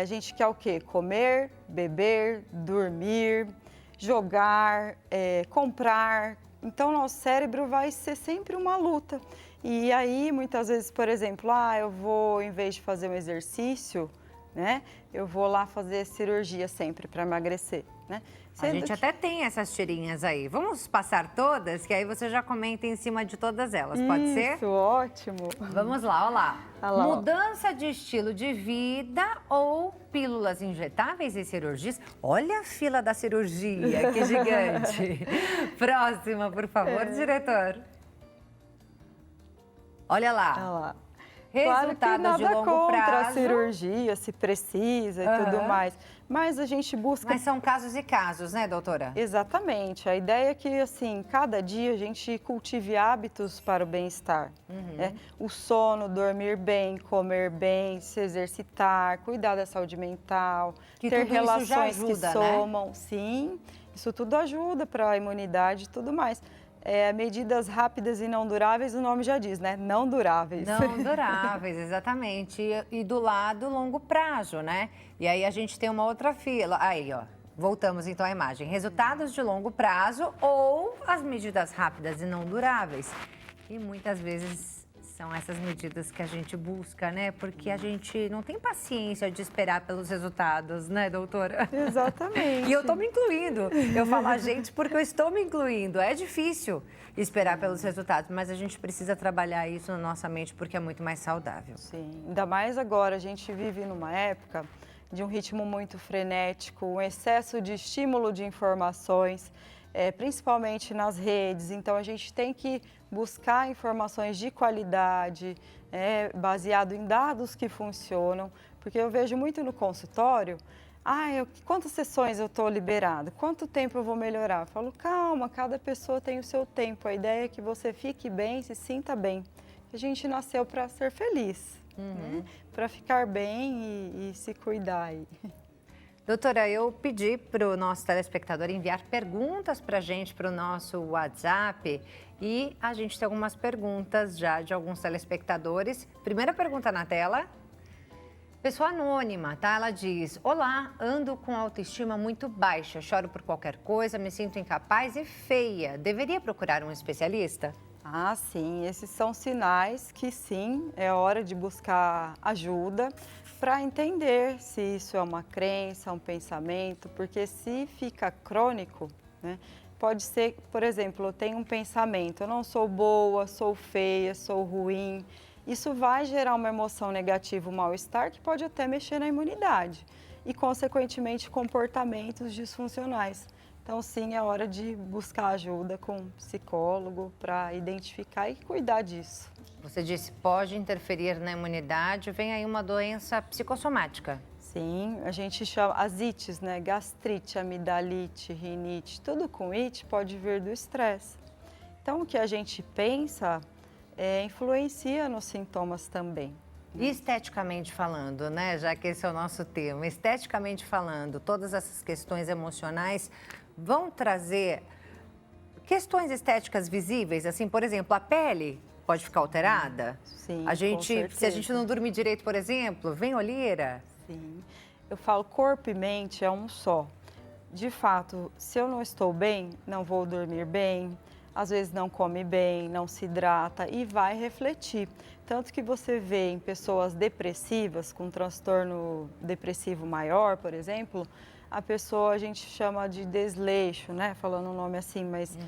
A gente quer o quê? Comer, beber, dormir, jogar, comprar. Então, nosso cérebro vai ser sempre uma luta. E aí, muitas vezes, por exemplo, eu vou, em vez de fazer um exercício, né? Eu vou lá fazer cirurgia sempre para emagrecer, né? A gente até tem essas tirinhas aí. Vamos passar todas, que aí você já comenta em cima de todas elas, pode ser? Isso, ótimo. Vamos lá, olha lá. Olha lá, mudança de estilo de vida ou pílulas injetáveis e cirurgias? Olha a fila da cirurgia, que gigante. Próxima, por favor, diretor. Olha lá. Olha lá. Resultados claro que nada de longo contra prazo. a cirurgia, se precisa e tudo mais. Mas a gente busca... Mas são casos e casos, né, doutora? Exatamente. A ideia é que, assim, cada dia a gente cultive hábitos para o bem-estar. Né? O sono, dormir bem, comer bem, se exercitar, cuidar da saúde mental, Que ter tudo isso já relações ajuda, que né? somam. Sim, isso tudo ajuda para a imunidade e tudo mais. Medidas rápidas e não duráveis, o nome já diz, né? Não duráveis. Não duráveis, exatamente. E do lado, longo prazo, né? E aí a gente tem uma outra fila. Aí, ó. Voltamos então à imagem. Resultados de longo prazo ou as medidas rápidas e não duráveis. E muitas vezes são essas medidas que a gente busca, né? Porque a gente não tem paciência de esperar pelos resultados, né, doutora? Exatamente. E eu tô me incluindo. Eu falo a gente porque eu estou me incluindo. É difícil esperar pelos resultados, mas a gente precisa trabalhar isso na nossa mente porque é muito mais saudável. Sim, ainda mais agora, a gente vive numa época de um ritmo muito frenético, um excesso de estímulo de informações, principalmente nas redes. Então, a gente tem que buscar informações de qualidade, baseado em dados que funcionam, porque eu vejo muito no consultório, quantas sessões eu estou liberado? Quanto tempo eu vou melhorar? Eu falo, calma, cada pessoa tem o seu tempo. A ideia é que você fique bem, se sinta bem. A gente nasceu para ser feliz, né? Para ficar bem e se cuidar aí. Doutora, eu pedi para o nosso telespectador enviar perguntas para a gente, para o nosso WhatsApp. E a gente tem algumas perguntas já de alguns telespectadores. Primeira pergunta na tela. Pessoa anônima, tá? Ela diz: olá, ando com autoestima muito baixa, choro por qualquer coisa, me sinto incapaz e feia. Deveria procurar um especialista? Ah, sim, esses são sinais que sim, é hora de buscar ajuda para entender se isso é uma crença, um pensamento, porque se fica crônico, né, pode ser, por exemplo, eu tenho um pensamento, eu não sou boa, sou feia, sou ruim. Isso vai gerar uma emoção negativa, um mal-estar, que pode até mexer na imunidade e, consequentemente, comportamentos disfuncionais. Então, sim, é hora de buscar ajuda com um psicólogo para identificar e cuidar disso. Você disse pode interferir na imunidade, vem aí uma doença psicossomática. Sim, a gente chama as ites, né? Gastrite, amidalite, rinite, tudo com it pode vir do estresse. Então, o que a gente pensa influencia nos sintomas também. E esteticamente falando, né? Já que esse é o nosso tema, esteticamente falando, todas essas questões emocionais vão trazer questões estéticas visíveis, assim, por exemplo, a pele pode ficar alterada? Sim, a gente, com certeza. se a gente não dormir direito, por exemplo, vem olheira? Sim, eu falo corpo e mente é um só. De fato, se eu não estou bem, não vou dormir bem, às vezes não come bem, não se hidrata e vai refletir. Tanto que você vê em pessoas depressivas, com transtorno depressivo maior, por exemplo, a pessoa a gente chama de desleixo, né? Falando um nome assim, mas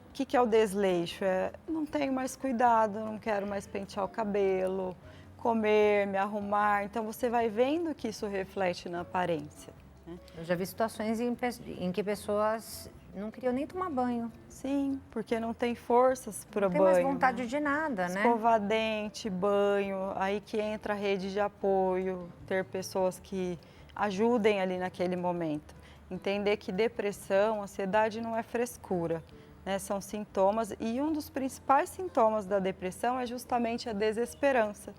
o que é o desleixo? Não tenho mais cuidado, não quero mais pentear o cabelo, comer, me arrumar. Então, você vai vendo que isso reflete na aparência. Né? Eu já vi situações em que pessoas não queriam nem tomar banho. Sim, porque não tem forças para banho. Não tem mais vontade de nada, né? Escovar dente, banho, aí que entra a rede de apoio, ter pessoas que ajudem ali naquele momento. Entender que depressão, ansiedade não é frescura, né? São sintomas e um dos principais sintomas da depressão é justamente a desesperança.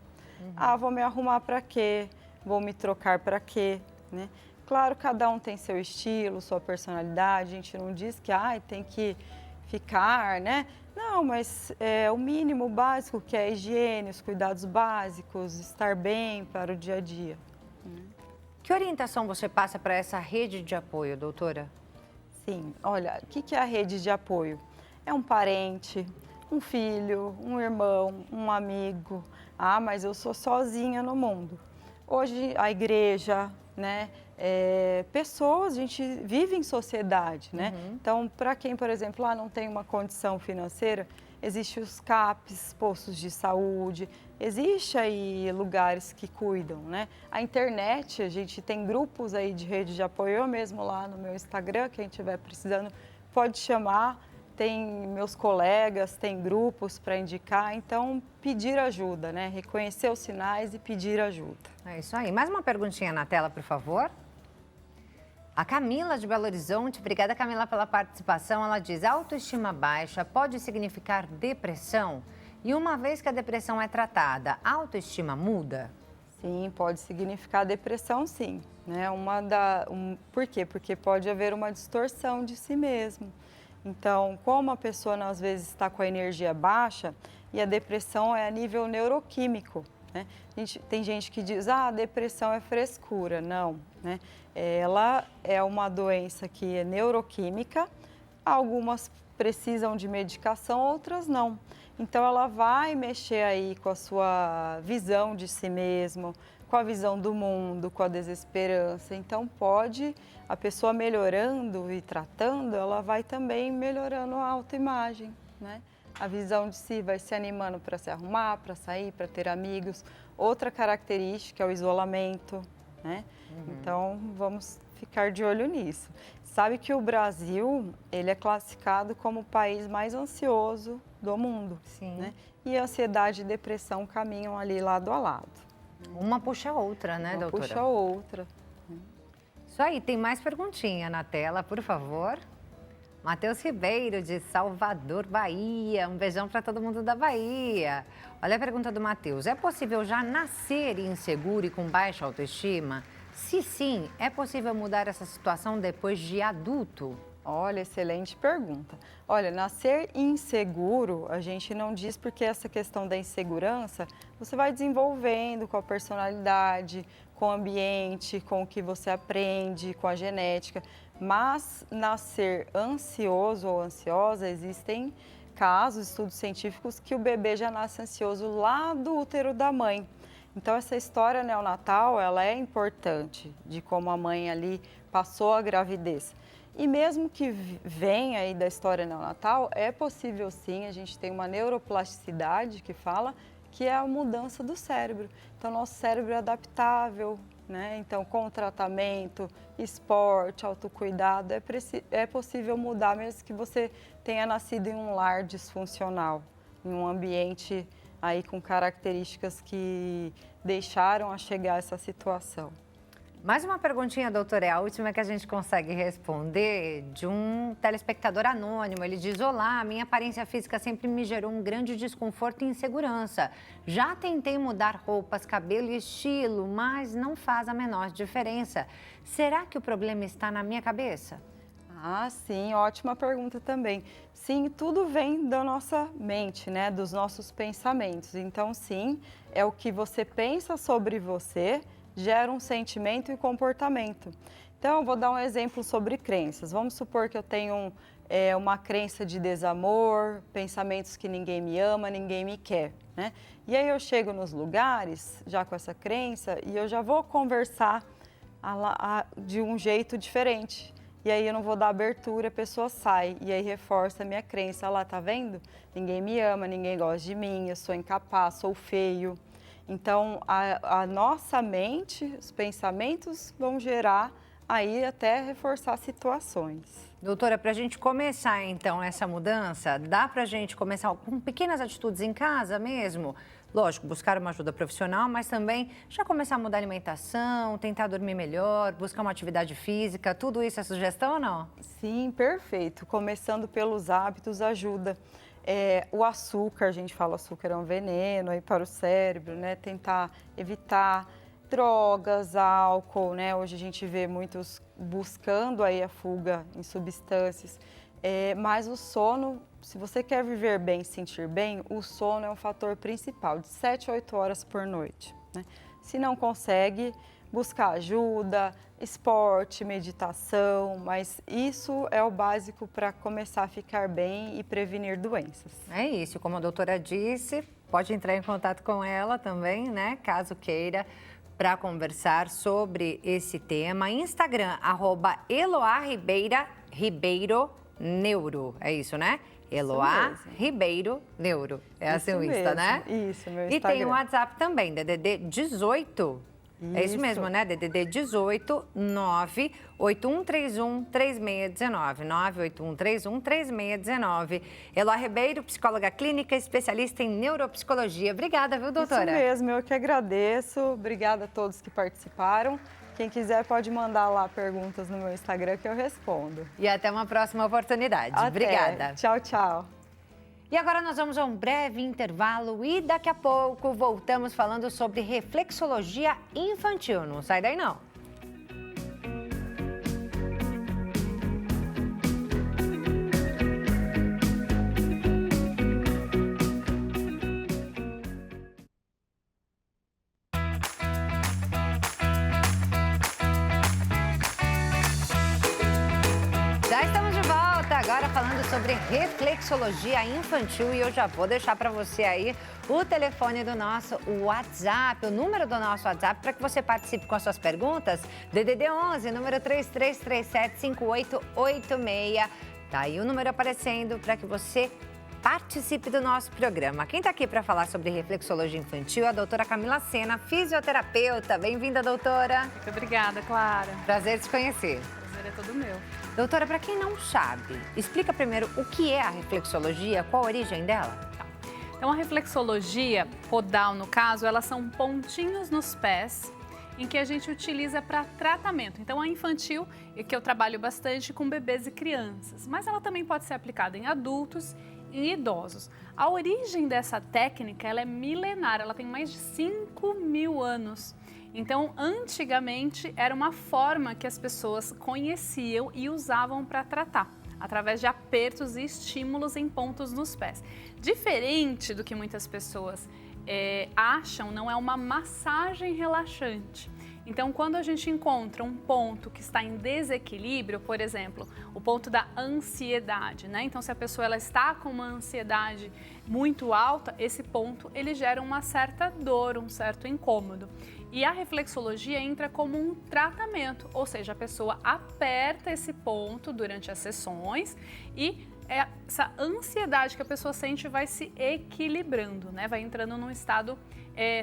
Vou me arrumar para quê? Vou me trocar para quê? Né? Claro, cada um tem seu estilo, sua personalidade, a gente não diz que tem que ficar, né? Não, mas o mínimo básico que é a higiene, os cuidados básicos, estar bem para o dia a dia. Que orientação você passa para essa rede de apoio, doutora? Sim, olha, o que é a rede de apoio? É um parente, um filho, um irmão, um amigo. Mas eu sou sozinha no mundo. Hoje, a igreja, né? Pessoas, a gente vive em sociedade, né? Então, para quem, por exemplo, não tem uma condição financeira, existem os CAPs, postos de saúde, existe aí lugares que cuidam, né? A internet, a gente tem grupos aí de rede de apoio, eu mesmo lá no meu Instagram, quem estiver precisando pode chamar, tem meus colegas, tem grupos para indicar, então pedir ajuda, né? Reconhecer os sinais e pedir ajuda. É isso aí. Mais uma perguntinha na tela, por favor. A Camila de Belo Horizonte, obrigada Camila pela participação, ela diz: autoestima baixa pode significar depressão? E uma vez que a depressão é tratada, a autoestima muda? Sim, pode significar depressão, sim. Né? Por quê? Porque pode haver uma distorção de si mesmo. Então, como a pessoa às vezes está com a energia baixa, e a depressão é a nível neuroquímico, né? Tem gente que diz, a depressão é frescura. Não, né? Ela é uma doença que é neuroquímica, algumas precisam de medicação, outras não. Então, ela vai mexer aí com a sua visão de si mesmo, com a visão do mundo, com a desesperança. Então, a pessoa melhorando e tratando, ela vai também melhorando a autoimagem, né? A visão de si vai se animando para se arrumar, para sair, para ter amigos. Outra característica é o isolamento, né? Então, vamos ficar de olho nisso. Sabe que o Brasil, ele é classificado como o país mais ansioso do mundo. Sim. Né? E a ansiedade e depressão caminham ali lado a lado. Uma puxa a outra, né, Uma doutora? puxa a outra. Isso aí, tem mais perguntinha na tela, por favor. Matheus Ribeiro, de Salvador, Bahia. Um beijão para todo mundo da Bahia. Olha a pergunta do Matheus. É possível já nascer inseguro e com baixa autoestima? Se sim, é possível mudar essa situação depois de adulto? Olha, excelente pergunta. Olha, nascer inseguro, a gente não diz porque essa questão da insegurança, você vai desenvolvendo com a personalidade, com o ambiente, com o que você aprende, com a genética. Mas nascer ansioso ou ansiosa, existem casos, estudos científicos, que o bebê já nasce ansioso lá do útero da mãe. Então, essa história neonatal, ela é importante, de como a mãe ali passou a gravidez. E mesmo que venha aí da história neonatal, é possível sim, a gente tem uma neuroplasticidade que fala que é a mudança do cérebro. Então, nosso cérebro é adaptável, né? Então, com o tratamento, esporte, autocuidado, é possível mudar, mesmo que você tenha nascido em um lar disfuncional, em um ambiente aí com características que deixaram a chegar a essa situação. Mais uma perguntinha, doutora, é a última que a gente consegue responder, de um telespectador anônimo. Ele diz: olá, minha aparência física sempre me gerou um grande desconforto e insegurança. Já tentei mudar roupas, cabelo e estilo, mas não faz a menor diferença. Será que o problema está na minha cabeça? Ah, sim, ótima pergunta também. Sim, tudo vem da nossa mente, né, dos nossos pensamentos. Então, sim, é o que você pensa sobre você, gera um sentimento e comportamento. Então, eu vou dar um exemplo sobre crenças. Vamos supor que eu tenho uma crença de desamor, pensamentos que ninguém me ama, ninguém me quer, né? E aí eu chego nos lugares, já com essa crença, e eu já vou conversar de um jeito diferente. E aí eu não vou dar abertura, a pessoa sai, e aí reforça a minha crença. Olha lá, tá vendo? Ninguém me ama, ninguém gosta de mim, eu sou incapaz, sou feio. Então, a nossa mente, os pensamentos vão gerar aí até reforçar situações. Doutora, para a gente começar então essa mudança, dá para a gente começar com pequenas atitudes em casa mesmo? Lógico, buscar uma ajuda profissional, mas também já começar a mudar a alimentação, tentar dormir melhor, buscar uma atividade física, tudo isso é sugestão ou não? Sim, perfeito. Começando pelos hábitos ajuda. O açúcar, a gente fala açúcar é um veneno aí para o cérebro, né? Tentar evitar drogas, álcool, né? Hoje a gente vê muitos buscando aí a fuga em substâncias. Mas o sono, se você quer viver bem, sentir bem, o sono é um fator principal, de 7 a 8 horas por noite, né? Se não consegue, buscar ajuda, esporte, meditação, mas isso é o básico para começar a ficar bem e prevenir doenças. É isso, como a doutora disse, pode entrar em contato com ela também, né, caso queira, para conversar sobre esse tema. Instagram, @EloáRibeiroNeuro, é isso, né? Eloá Ribeiro Neuro, é assim o Insta, né? Isso, meu E Instagram. tem o WhatsApp também, DDD 18 É isso mesmo, né? DDD 18 98131 3619. 98131 3619. Eloá Ribeiro, psicóloga clínica, especialista em neuropsicologia. Obrigada, viu, doutora? Isso mesmo, eu que agradeço. Obrigada a todos que participaram. Quem quiser pode mandar lá perguntas no meu Instagram que eu respondo. E até uma próxima oportunidade. Até. Obrigada. Tchau, tchau. E agora nós vamos a um breve intervalo e daqui a pouco voltamos falando sobre reflexologia infantil. Não sai daí não. Já estamos de volta, agora falando sobre reflexologia infantil e eu já vou deixar para você aí o telefone do nosso WhatsApp, o número do nosso WhatsApp para que você participe com as suas perguntas. DDD 11, número 33375886. Tá aí o número aparecendo para que você participe do nosso programa. Quem está aqui para falar sobre reflexologia infantil é a doutora Camila Sena, fisioterapeuta. Bem-vinda, doutora. Muito obrigada, Clara. Prazer te conhecer. Prazer é todo meu. Doutora, para quem não sabe, explica primeiro o que é a reflexologia, qual a origem dela? Então, a reflexologia podal, no caso, elas são pontinhos nos pés em que a gente utiliza para tratamento. Então, a infantil, é que eu trabalho bastante com bebês e crianças, mas ela também pode ser aplicada em adultos e em idosos. A origem dessa técnica, ela é milenar, ela tem mais de 5.000 anos. Então, antigamente, era uma forma que as pessoas conheciam e usavam para tratar, através de apertos e estímulos em pontos nos pés. Diferente do que muitas pessoas acham, não é uma massagem relaxante. Então, quando a gente encontra um ponto que está em desequilíbrio, por exemplo, o ponto da ansiedade, né? Então, se a pessoa ela está com uma ansiedade muito alta, esse ponto ele gera uma certa dor, um certo incômodo. E a reflexologia entra como um tratamento, ou seja, a pessoa aperta esse ponto durante as sessões e essa ansiedade que a pessoa sente vai se equilibrando, né? Vai entrando num estado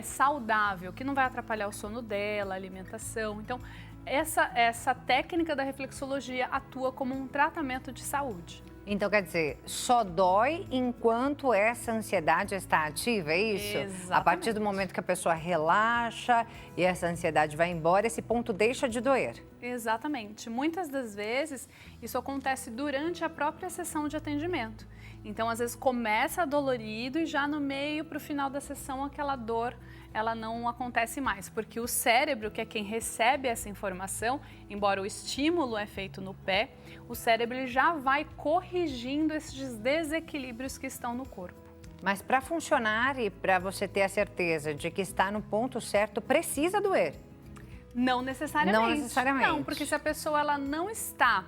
saudável, que não vai atrapalhar o sono dela, a alimentação. Então, essa técnica da reflexologia atua como um tratamento de saúde. Então, quer dizer, só dói enquanto essa ansiedade está ativa, é isso? Exatamente. A partir do momento que a pessoa relaxa e essa ansiedade vai embora, esse ponto deixa de doer. Exatamente. Muitas das vezes, isso acontece durante a própria sessão de atendimento. Então, às vezes, começa dolorido e já no meio, para o final da sessão, aquela dor, ela não acontece mais. Porque o cérebro, que é quem recebe essa informação, embora o estímulo é feito no pé, o cérebro ele já vai corrigindo esses desequilíbrios que estão no corpo. Mas para funcionar e para você ter a certeza de que está no ponto certo, precisa doer. Não necessariamente. Não necessariamente. Não, porque se a pessoa ela não está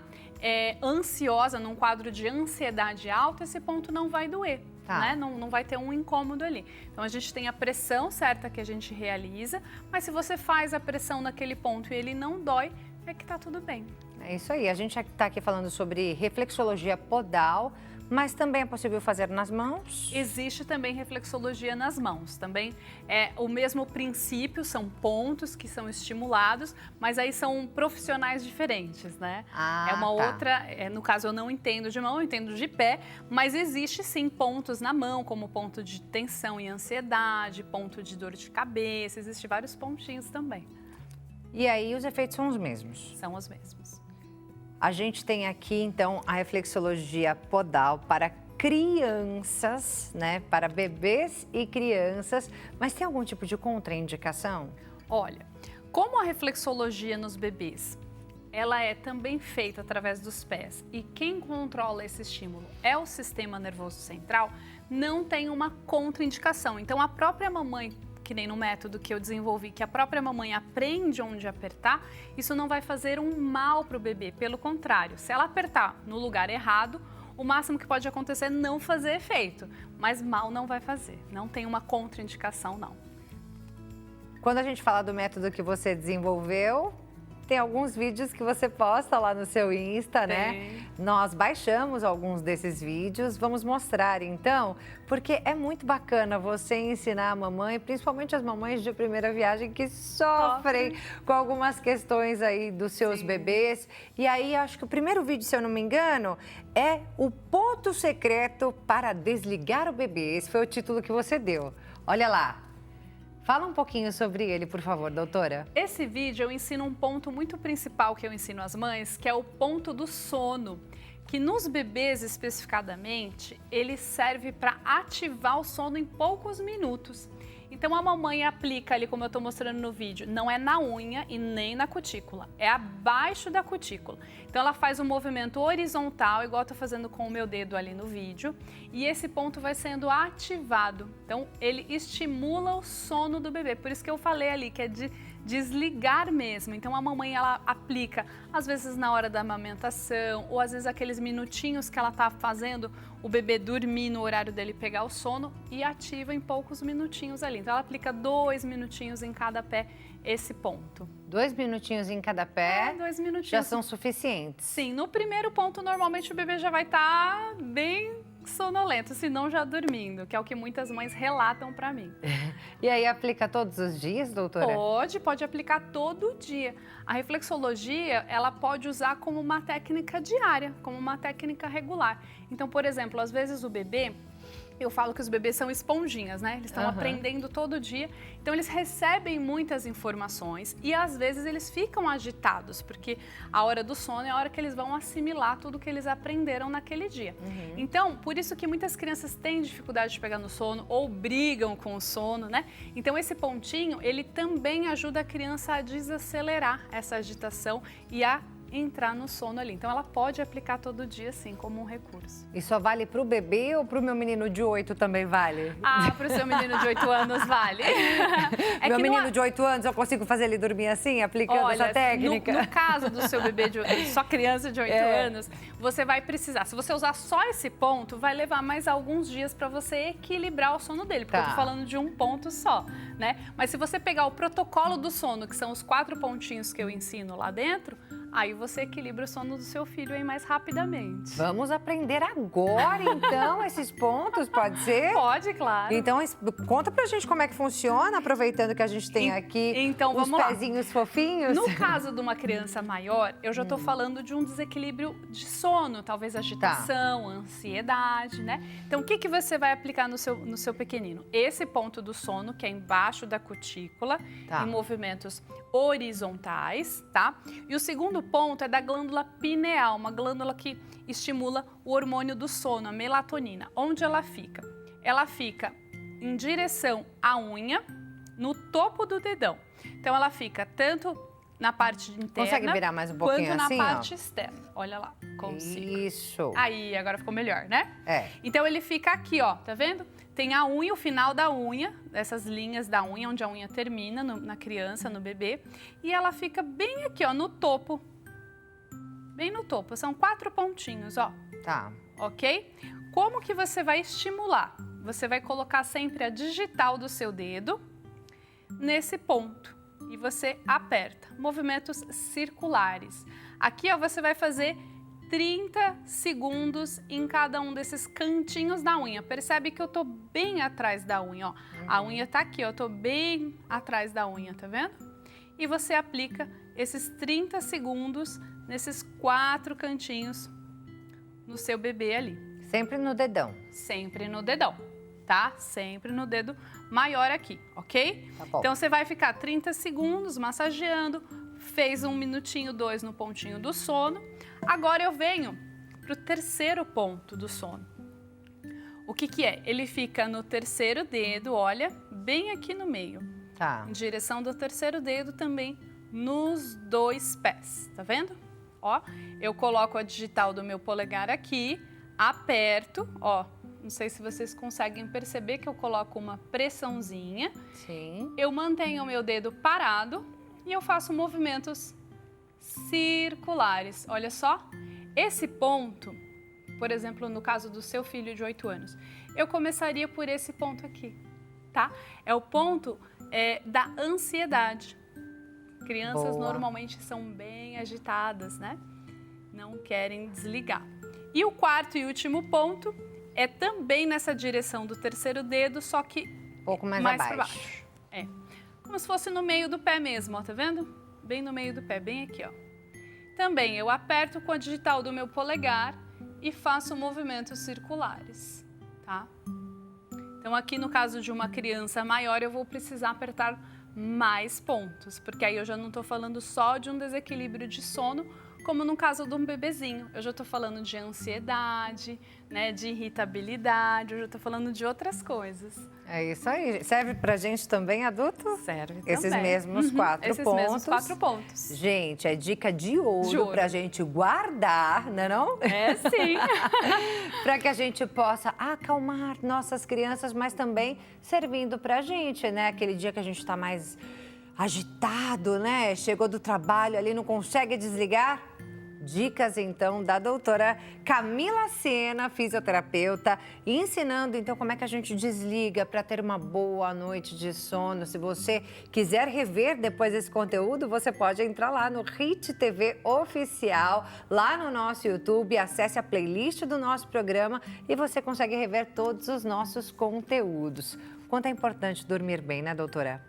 ansiosa, num quadro de ansiedade alta, esse ponto não vai doer, né? Não vai ter um incômodo ali. Então, a gente tem a pressão certa que a gente realiza, mas se você faz a pressão naquele ponto e ele não dói, é que tá tudo bem. É isso aí. A gente está aqui falando sobre reflexologia podal, mas também é possível fazer nas mãos? Existe também reflexologia nas mãos. Também é o mesmo princípio, são pontos que são estimulados, mas aí são profissionais diferentes, né? É uma outra, no caso eu não entendo de mão, eu entendo de pé, mas existe sim pontos na mão, como ponto de tensão e ansiedade, ponto de dor de cabeça, existem vários pontinhos também. E aí os efeitos são os mesmos? São os mesmos. A gente tem aqui, então, a reflexologia podal para crianças, né? Para bebês e crianças. Mas tem algum tipo de contraindicação? Olha, como a reflexologia nos bebês, ela é também feita através dos pés e quem controla esse estímulo é o sistema nervoso central, não tem uma contraindicação. Então, a própria mamãe, que nem no método que eu desenvolvi, que a própria mamãe aprende onde apertar, isso não vai fazer um mal para o bebê. Pelo contrário, se ela apertar no lugar errado, o máximo que pode acontecer é não fazer efeito, mas mal não vai fazer. Não tem uma contraindicação, não. Quando a gente fala do método que você desenvolveu, tem alguns vídeos que você posta lá no seu Insta, né? Nós baixamos alguns desses vídeos, vamos mostrar então, porque é muito bacana você ensinar a mamãe, principalmente as mamães de primeira viagem que sofrem com algumas questões aí dos seus bebês. E aí, acho que o primeiro vídeo, se eu não me engano, é o ponto secreto para desligar o bebê. Esse foi o título que você deu. Olha lá. Fala um pouquinho sobre ele, por favor, doutora. Esse vídeo eu ensino um ponto muito principal que eu ensino às mães, que é o ponto do sono, que nos bebês especificadamente, ele serve para ativar o sono em poucos minutos. Então a mamãe aplica ali, como eu estou mostrando no vídeo, não é na unha e nem na cutícula, é abaixo da cutícula. Então ela faz um movimento horizontal, igual eu estou fazendo com o meu dedo ali no vídeo, e esse ponto vai sendo ativado. Então ele estimula o sono do bebê, por isso que eu falei ali que é de desligar mesmo. Então a mamãe ela aplica às vezes na hora da amamentação ou às vezes aqueles minutinhos que ela tá fazendo o bebê dormir no horário dele pegar o sono e ativa em poucos minutinhos ali. Então ela aplica 2 minutinhos em cada pé esse ponto. 2 minutinhos em cada pé 2 minutinhos. já são suficientes. Sim, no primeiro ponto normalmente o bebê já vai estar bem sonolento, se não já dormindo, que é o que muitas mães relatam para mim. E aí aplica todos os dias, doutora? Pode aplicar todo dia. A reflexologia, ela pode usar como uma técnica diária, como uma técnica regular. Então, por exemplo, às vezes o bebê, eu falo que os bebês são esponjinhas, né? Eles estão aprendendo todo dia. Então, eles recebem muitas informações e, às vezes, eles ficam agitados, porque a hora do sono é a hora que eles vão assimilar tudo que eles aprenderam naquele dia. Então, por isso que muitas crianças têm dificuldade de pegar no sono ou brigam com o sono, né? Então, esse pontinho, ele também ajuda a criança a desacelerar essa agitação e a entrar no sono ali. Então, ela pode aplicar todo dia, sim, como um recurso. E só vale pro bebê ou pro meu menino de 8 também vale? Ah, pro seu menino de 8 anos vale. Meu menino de 8 anos, eu consigo fazer ele dormir assim, aplicando essa técnica? No caso do seu bebê, só criança de 8 anos, você vai precisar. Se você usar só esse ponto, vai levar mais alguns dias para você equilibrar o sono dele, porque eu tô falando de um ponto só, né? Mas se você pegar o protocolo do sono, que são os 4 pontinhos que eu ensino lá dentro, aí você equilibra o sono do seu filho aí mais rapidamente. Vamos aprender agora, então, esses pontos, pode ser? Pode, claro. Então, conta pra gente como é que funciona, aproveitando que a gente tem aqui então, os pezinhos fofinhos. No caso de uma criança maior, eu já tô falando de um desequilíbrio de sono, talvez agitação, ansiedade, né? Então, o que você vai aplicar no seu pequenino? Esse ponto do sono, que é embaixo da cutícula, em movimentos horizontais, tá? E o segundo ponto é da glândula pineal, uma glândula que estimula o hormônio do sono, a melatonina. Onde ela fica? Ela fica em direção à unha, no topo do dedão. Então, ela fica tanto na parte interna, consegue virar mais um pouquinho quanto na assim, parte externa. Olha lá, consigo. Isso. Aí, agora ficou melhor, né? É. Então, ele fica aqui, ó, tá vendo? Tem a unha, o final da unha, essas linhas da unha, onde a unha termina na criança, no bebê. E ela fica bem aqui, ó, no topo. Bem no topo. São 4 pontinhos, ó. Tá. Ok? Como que você vai estimular? Você vai colocar sempre a digital do seu dedo nesse ponto. E você aperta. Movimentos circulares. Aqui, ó, você vai fazer 30 segundos em cada um desses cantinhos da unha. Percebe que eu tô bem atrás da unha, ó. A unha tá aqui, ó, eu tô bem atrás da unha, tá vendo? E você aplica esses 30 segundos nesses 4 cantinhos no seu bebê ali. Sempre no dedão. Sempre no dedão, tá? Sempre no dedo maior aqui, ok? Tá bom. Então, você vai ficar 30 segundos massageando, fez 1 minutinho, 2 no pontinho do sono. Agora eu venho para o terceiro ponto do sono. O que é? Ele fica no terceiro dedo, olha, bem aqui no meio. Tá. Em direção do terceiro dedo também nos 2 pés, tá vendo? Ó, eu coloco a digital do meu polegar aqui, aperto, ó. Não sei se vocês conseguem perceber que eu coloco uma pressãozinha. Sim. Eu mantenho o meu dedo parado e eu faço movimentos circulares. Olha só, esse ponto, por exemplo, no caso do seu filho de 8 anos, eu começaria por esse ponto aqui, tá? É o ponto da ansiedade. Crianças Boa. normalmente são bem agitadas, né? Não querem desligar. E o quarto e último ponto é também nessa direção do terceiro dedo, só que Um pouco mais pra abaixo. baixo. É. Como se fosse no meio do pé mesmo, ó, tá vendo? Bem no meio do pé, bem aqui, ó. Também eu aperto com a digital do meu polegar e faço movimentos circulares, tá? Então aqui no caso de uma criança maior, eu vou precisar apertar mais pontos, porque aí eu já não estou falando só de um desequilíbrio de sono, como no caso de um bebezinho. Eu já estou falando de ansiedade, né, de irritabilidade, eu já estou falando de outras coisas. É isso aí. Serve pra gente também, adulto? Serve Esses também. mesmos quatro Esses pontos. mesmos 4 pontos. Gente, é dica de ouro, De ouro. pra gente guardar, não é não? É sim. Para que a gente possa acalmar nossas crianças, mas também servindo pra gente, né? Aquele dia que a gente tá mais agitado, né? Chegou do trabalho ali, não consegue desligar. Dicas, então, da doutora Camila Sena, fisioterapeuta, ensinando, então, como é que a gente desliga para ter uma boa noite de sono. Se você quiser rever depois desse conteúdo, você pode entrar lá no HIT TV Oficial, lá no nosso YouTube, acesse a playlist do nosso programa e você consegue rever todos os nossos conteúdos. Quanto é importante dormir bem, né, doutora?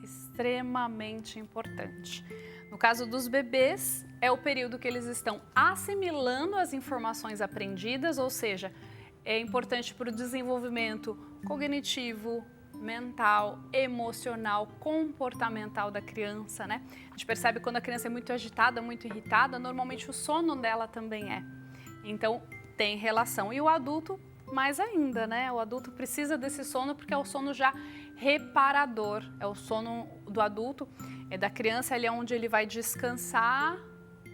Extremamente importante. No caso dos bebês, é o período que eles estão assimilando as informações aprendidas, ou seja, é importante para o desenvolvimento cognitivo, mental, emocional, comportamental da criança, né? A gente percebe quando a criança é muito agitada, muito irritada, normalmente o sono dela também é. Então, tem relação. E o adulto, mais ainda, né? O adulto precisa desse sono porque é o sono já reparador. É o sono do adulto, é da criança, ali é onde ele vai descansar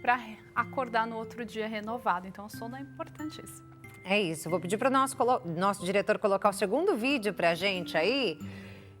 para acordar no outro dia renovado. Então, o sono é importantíssimo. É isso. Vou pedir para o nosso diretor colocar o segundo vídeo para a gente aí.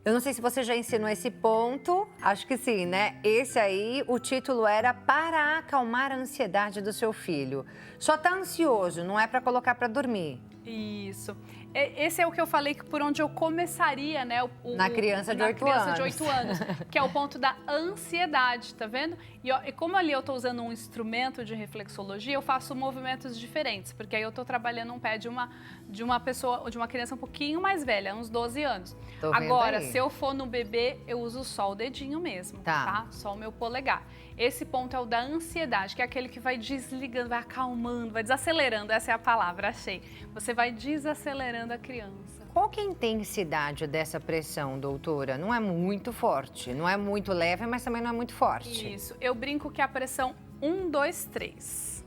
Eu não sei se você já ensinou esse ponto, acho que sim, né? Esse aí, o título era Para acalmar a ansiedade do seu filho. Só tá ansioso, não é para colocar para dormir. Isso. Esse é o que eu falei que por onde eu começaria, né? Na criança de 8 Na anos. criança de 8 anos, que é o ponto da ansiedade, tá vendo? E como ali eu tô usando um instrumento de reflexologia, eu faço movimentos diferentes, porque aí eu tô trabalhando um pé de uma pessoa, de uma criança um pouquinho mais velha, uns 12 anos. Tô vendo Agora, aí. se eu for no bebê, eu uso só o dedinho mesmo, tá? Só o meu polegar. Esse ponto é o da ansiedade, que é aquele que vai desligando, vai acalmando, vai desacelerando, essa é a palavra, achei. Você vai desacelerando a criança. Qual que é a intensidade dessa pressão, doutora? Não é muito forte, não é muito leve, mas também não é muito forte. Isso, eu brinco que a pressão 1, 2, 3.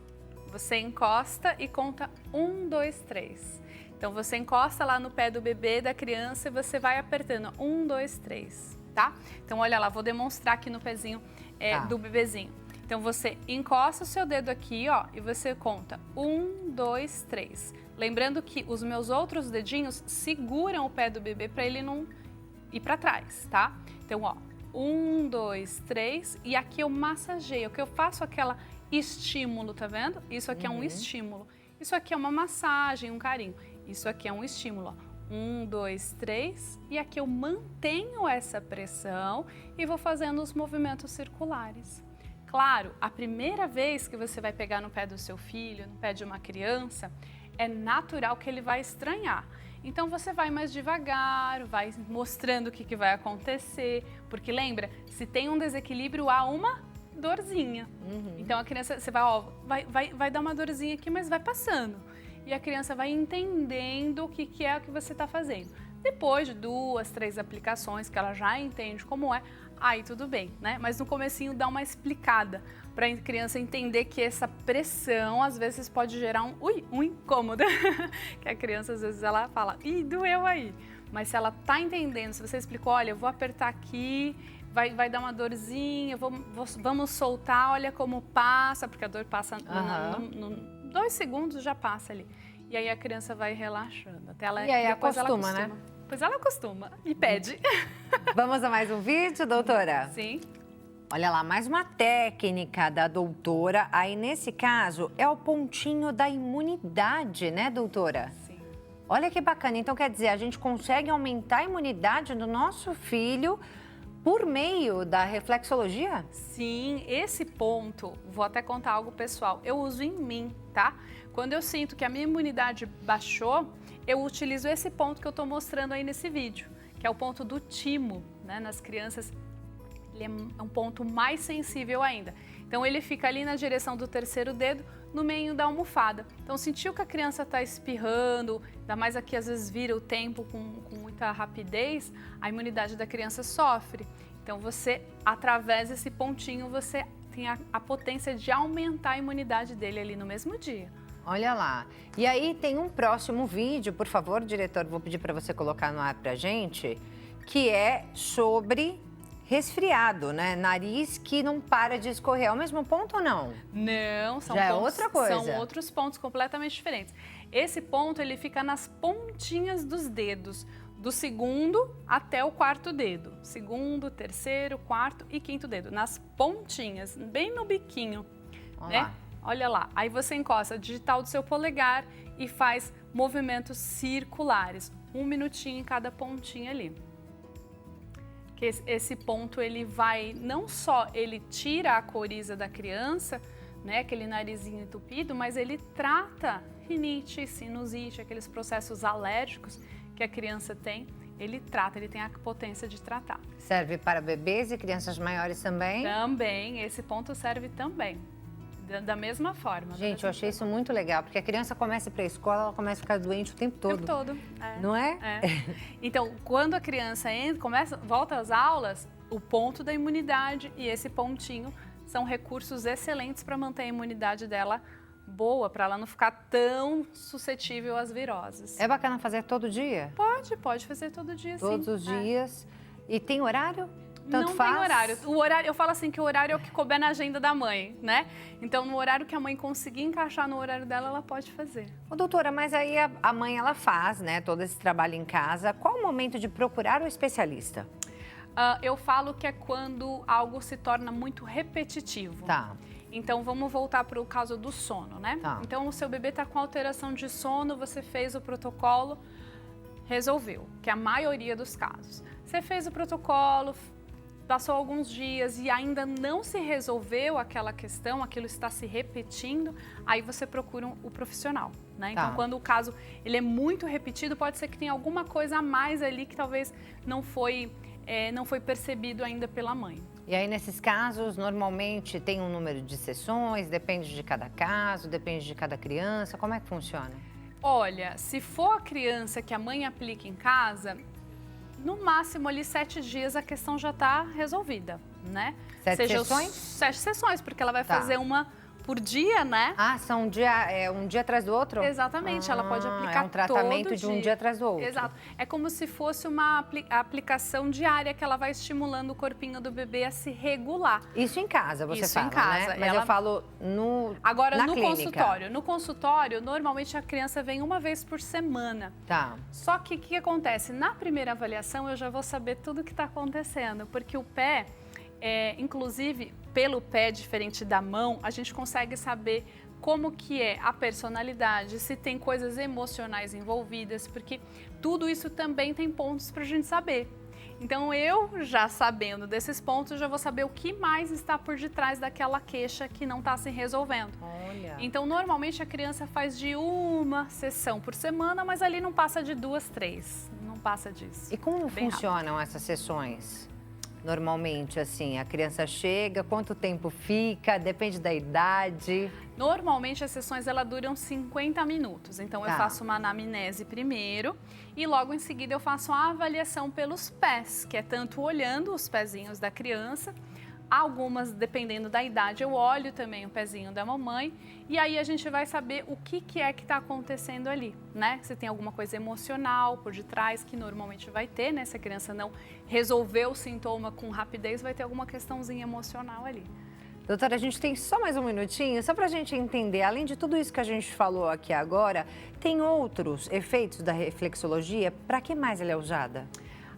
Você encosta e conta 1, 2, 3. Então, você encosta lá no pé do bebê, da criança, e você vai apertando 1, 2, 3, tá? Então, olha lá, vou demonstrar aqui no pezinho do bebezinho. Então, você encosta o seu dedo aqui, ó, e você conta 1, 2, 3. Lembrando que os meus outros dedinhos seguram o pé do bebê para ele não ir para trás, tá? Então, ó, 1, 2, 3, e aqui eu massageio, que eu faço aquela estímulo, tá vendo? Isso aqui é um estímulo. Isso aqui é uma massagem, um carinho. Isso aqui é um estímulo, ó. 1, 2, 3, e aqui eu mantenho essa pressão e vou fazendo os movimentos circulares. Claro, a primeira vez que você vai pegar no pé do seu filho, no pé de uma criança, é natural que ele vai estranhar. Então, você vai mais devagar, vai mostrando o que vai acontecer, porque lembra, se tem um desequilíbrio, há uma dorzinha. Então, a criança, você vai dar uma dorzinha aqui, mas vai passando. E a criança vai entendendo o que é o que você está fazendo. Depois de 2, 3 aplicações, que ela já entende como é, aí tudo bem, né? Mas no comecinho dá uma explicada para a criança entender que essa pressão às vezes pode gerar um incômodo. Que a criança às vezes ela fala, ih, doeu aí. Mas se ela tá entendendo, se você explicou, olha, eu vou apertar aqui, vai dar uma dorzinha, vamos soltar, olha como passa, porque a dor passa 2 segundos, já passa ali. E aí a criança vai relaxando. Até ela, E aí depois acostuma, ela né? Pois ela acostuma e pede. Vamos a mais um vídeo, doutora? Sim. Olha lá, mais uma técnica da doutora. Aí, nesse caso, é o pontinho da imunidade, né, doutora? Sim. Olha que bacana. Então, quer dizer, a gente consegue aumentar a imunidade do nosso filho por meio da reflexologia? Sim, esse ponto, vou até contar algo pessoal, eu uso em mim, tá? Quando eu sinto que a minha imunidade baixou, eu utilizo esse ponto que eu estou mostrando aí nesse vídeo, que é o ponto do timo, né? Nas crianças, ele é um ponto mais sensível ainda. Então, ele fica ali na direção do terceiro dedo, no meio da almofada. Então, sentiu que a criança está espirrando, ainda mais aqui às vezes vira o tempo com muita rapidez, a imunidade da criança sofre. Então, você, através desse pontinho, você tem a potência de aumentar a imunidade dele ali no mesmo dia. Olha lá. E aí tem um próximo vídeo, por favor, diretor, vou pedir para você colocar no ar pra gente, que é sobre resfriado, né? Nariz que não para de escorrer. É o mesmo ponto ou não? Não, são Já pontos, é outra coisa. São outros pontos completamente diferentes. Esse ponto, ele fica nas pontinhas dos dedos, do segundo até o quarto dedo. Segundo, terceiro, quarto e quinto dedo. Nas pontinhas, bem no biquinho, Olha né? lá. Olha lá. Aí você encosta a digital do seu polegar e faz movimentos circulares. 1 minutinho em cada pontinha ali. Que esse ponto, ele vai, não só ele tira a coriza da criança, né, aquele narizinho entupido, mas ele trata rinite, sinusite, aqueles processos alérgicos que a criança tem, ele trata, ele tem a potência de tratar. Serve para bebês e crianças maiores também? Também, esse ponto serve também, da mesma forma. Gente, eu achei isso muito legal, porque a criança começa a ir para a escola, ela começa a ficar doente o tempo todo. O tempo todo. É. Não é? É. Então, quando a criança volta às aulas, o ponto da imunidade e esse pontinho são recursos excelentes para manter a imunidade dela boa, para ela não ficar tão suscetível às viroses. É bacana fazer todo dia? Pode fazer todo dia, sim. Todos os dias. E tem horário? Tanto Não faz? tem horário. O horário. Eu falo assim que o horário é o que couber na agenda da mãe, né? Então, no horário que a mãe conseguir encaixar no horário dela, ela pode fazer. Ô, doutora, mas aí a mãe, ela faz, né, todo esse trabalho em casa. Qual o momento de procurar o especialista? Eu falo que é quando algo se torna muito repetitivo. Tá. Então, vamos voltar para o caso do sono, né? Tá. Então, o seu bebê está com alteração de sono, você fez o protocolo, resolveu, que é a maioria dos casos. Você fez o protocolo, passou alguns dias e ainda não se resolveu aquela questão, aquilo está se repetindo, aí você procura o profissional, né? Então, Tá. quando o caso ele é muito repetido, pode ser que tenha alguma coisa a mais ali que talvez não foi percebido ainda pela mãe. E aí, nesses casos, normalmente tem um número de sessões, depende de cada caso, depende de cada criança. Como é que funciona? Olha, se for a criança que a mãe aplica em casa, no máximo ali 7 dias a questão já está resolvida, né? 7 sessões? 7 sessões, porque ela vai Tá. fazer uma por dia, né? Ah, são um dia atrás do outro? Exatamente, ela pode aplicar É um tratamento todo de um dia atrás do outro. Exato. É como se fosse uma aplicação diária que ela vai estimulando o corpinho do bebê a se regular. Isso em casa, você Isso fala, em casa. né? Mas eu falo Agora, na no clínica. consultório. No consultório, normalmente a criança vem uma vez por semana. Tá. Só que o que acontece? Na primeira avaliação, eu já vou saber tudo o que está acontecendo, porque o pé, inclusive, pelo pé, diferente da mão, a gente consegue saber como que é a personalidade, se tem coisas emocionais envolvidas, porque tudo isso também tem pontos para a gente saber. Então, eu já sabendo desses pontos, já vou saber o que mais está por detrás daquela queixa que não está se resolvendo. Olha. Então, normalmente a criança faz de 1 sessão por semana, mas ali não passa de 2, 3. Não passa disso. E como Bem funcionam essas sessões? Normalmente, assim, a criança chega, quanto tempo fica, depende da idade. Normalmente as sessões elas duram 50 minutos, então eu Tá. faço uma anamnese primeiro e logo em seguida eu faço a avaliação pelos pés, que é tanto olhando os pezinhos da criança, algumas, dependendo da idade, eu olho também o pezinho da mamãe e aí a gente vai saber o que é que está acontecendo ali, né? Se tem alguma coisa emocional por detrás, que normalmente vai ter, né? Se a criança não resolveu o sintoma com rapidez, vai ter alguma questãozinha emocional ali. Doutora, a gente tem só mais um minutinho, só para a gente entender, além de tudo isso que a gente falou aqui agora, tem outros efeitos da reflexologia? Para que mais ela é usada?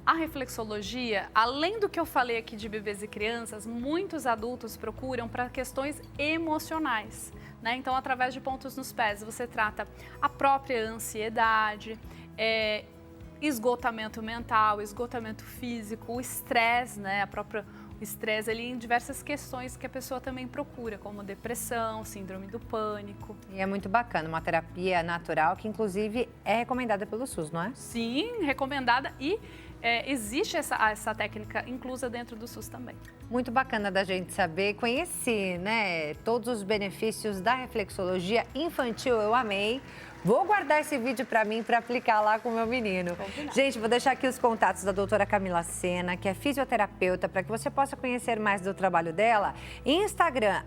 A reflexologia, além do que eu falei aqui de bebês e crianças, muitos adultos procuram para questões emocionais, né? Então, através de pontos nos pés, você trata a própria ansiedade, esgotamento mental, esgotamento físico, o estresse, né? O estresse ali em diversas questões que a pessoa também procura, como depressão, síndrome do pânico. E é muito bacana, uma terapia natural que inclusive é recomendada pelo SUS, não é? Sim, recomendada e existe essa técnica inclusa dentro do SUS também. Muito bacana da gente saber, conhecer, né, todos os benefícios da reflexologia infantil, eu amei. Vou guardar esse vídeo para mim, para aplicar lá com o meu menino. Combinado. Gente, vou deixar aqui os contatos da doutora Camila Sena, que é fisioterapeuta, para que você possa conhecer mais do trabalho dela. Instagram,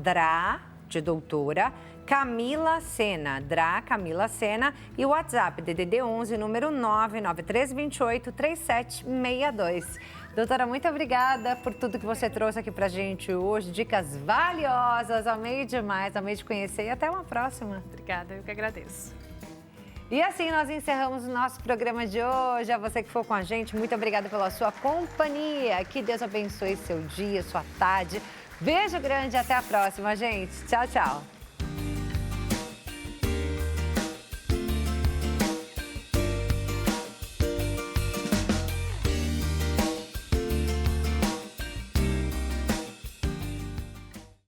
@dra, de doutora, Camila Sena, Dra Camila Sena, e o WhatsApp, DDD 11, número 993283762. Doutora, muito obrigada por tudo que você trouxe aqui pra gente hoje, dicas valiosas, amei demais, amei te conhecer e até uma próxima. Obrigada, eu que agradeço. E assim nós encerramos o nosso programa de hoje. A você que ficou com a gente, muito obrigada pela sua companhia. Que Deus abençoe seu dia, sua tarde. Beijo grande e até a próxima, gente. Tchau, tchau.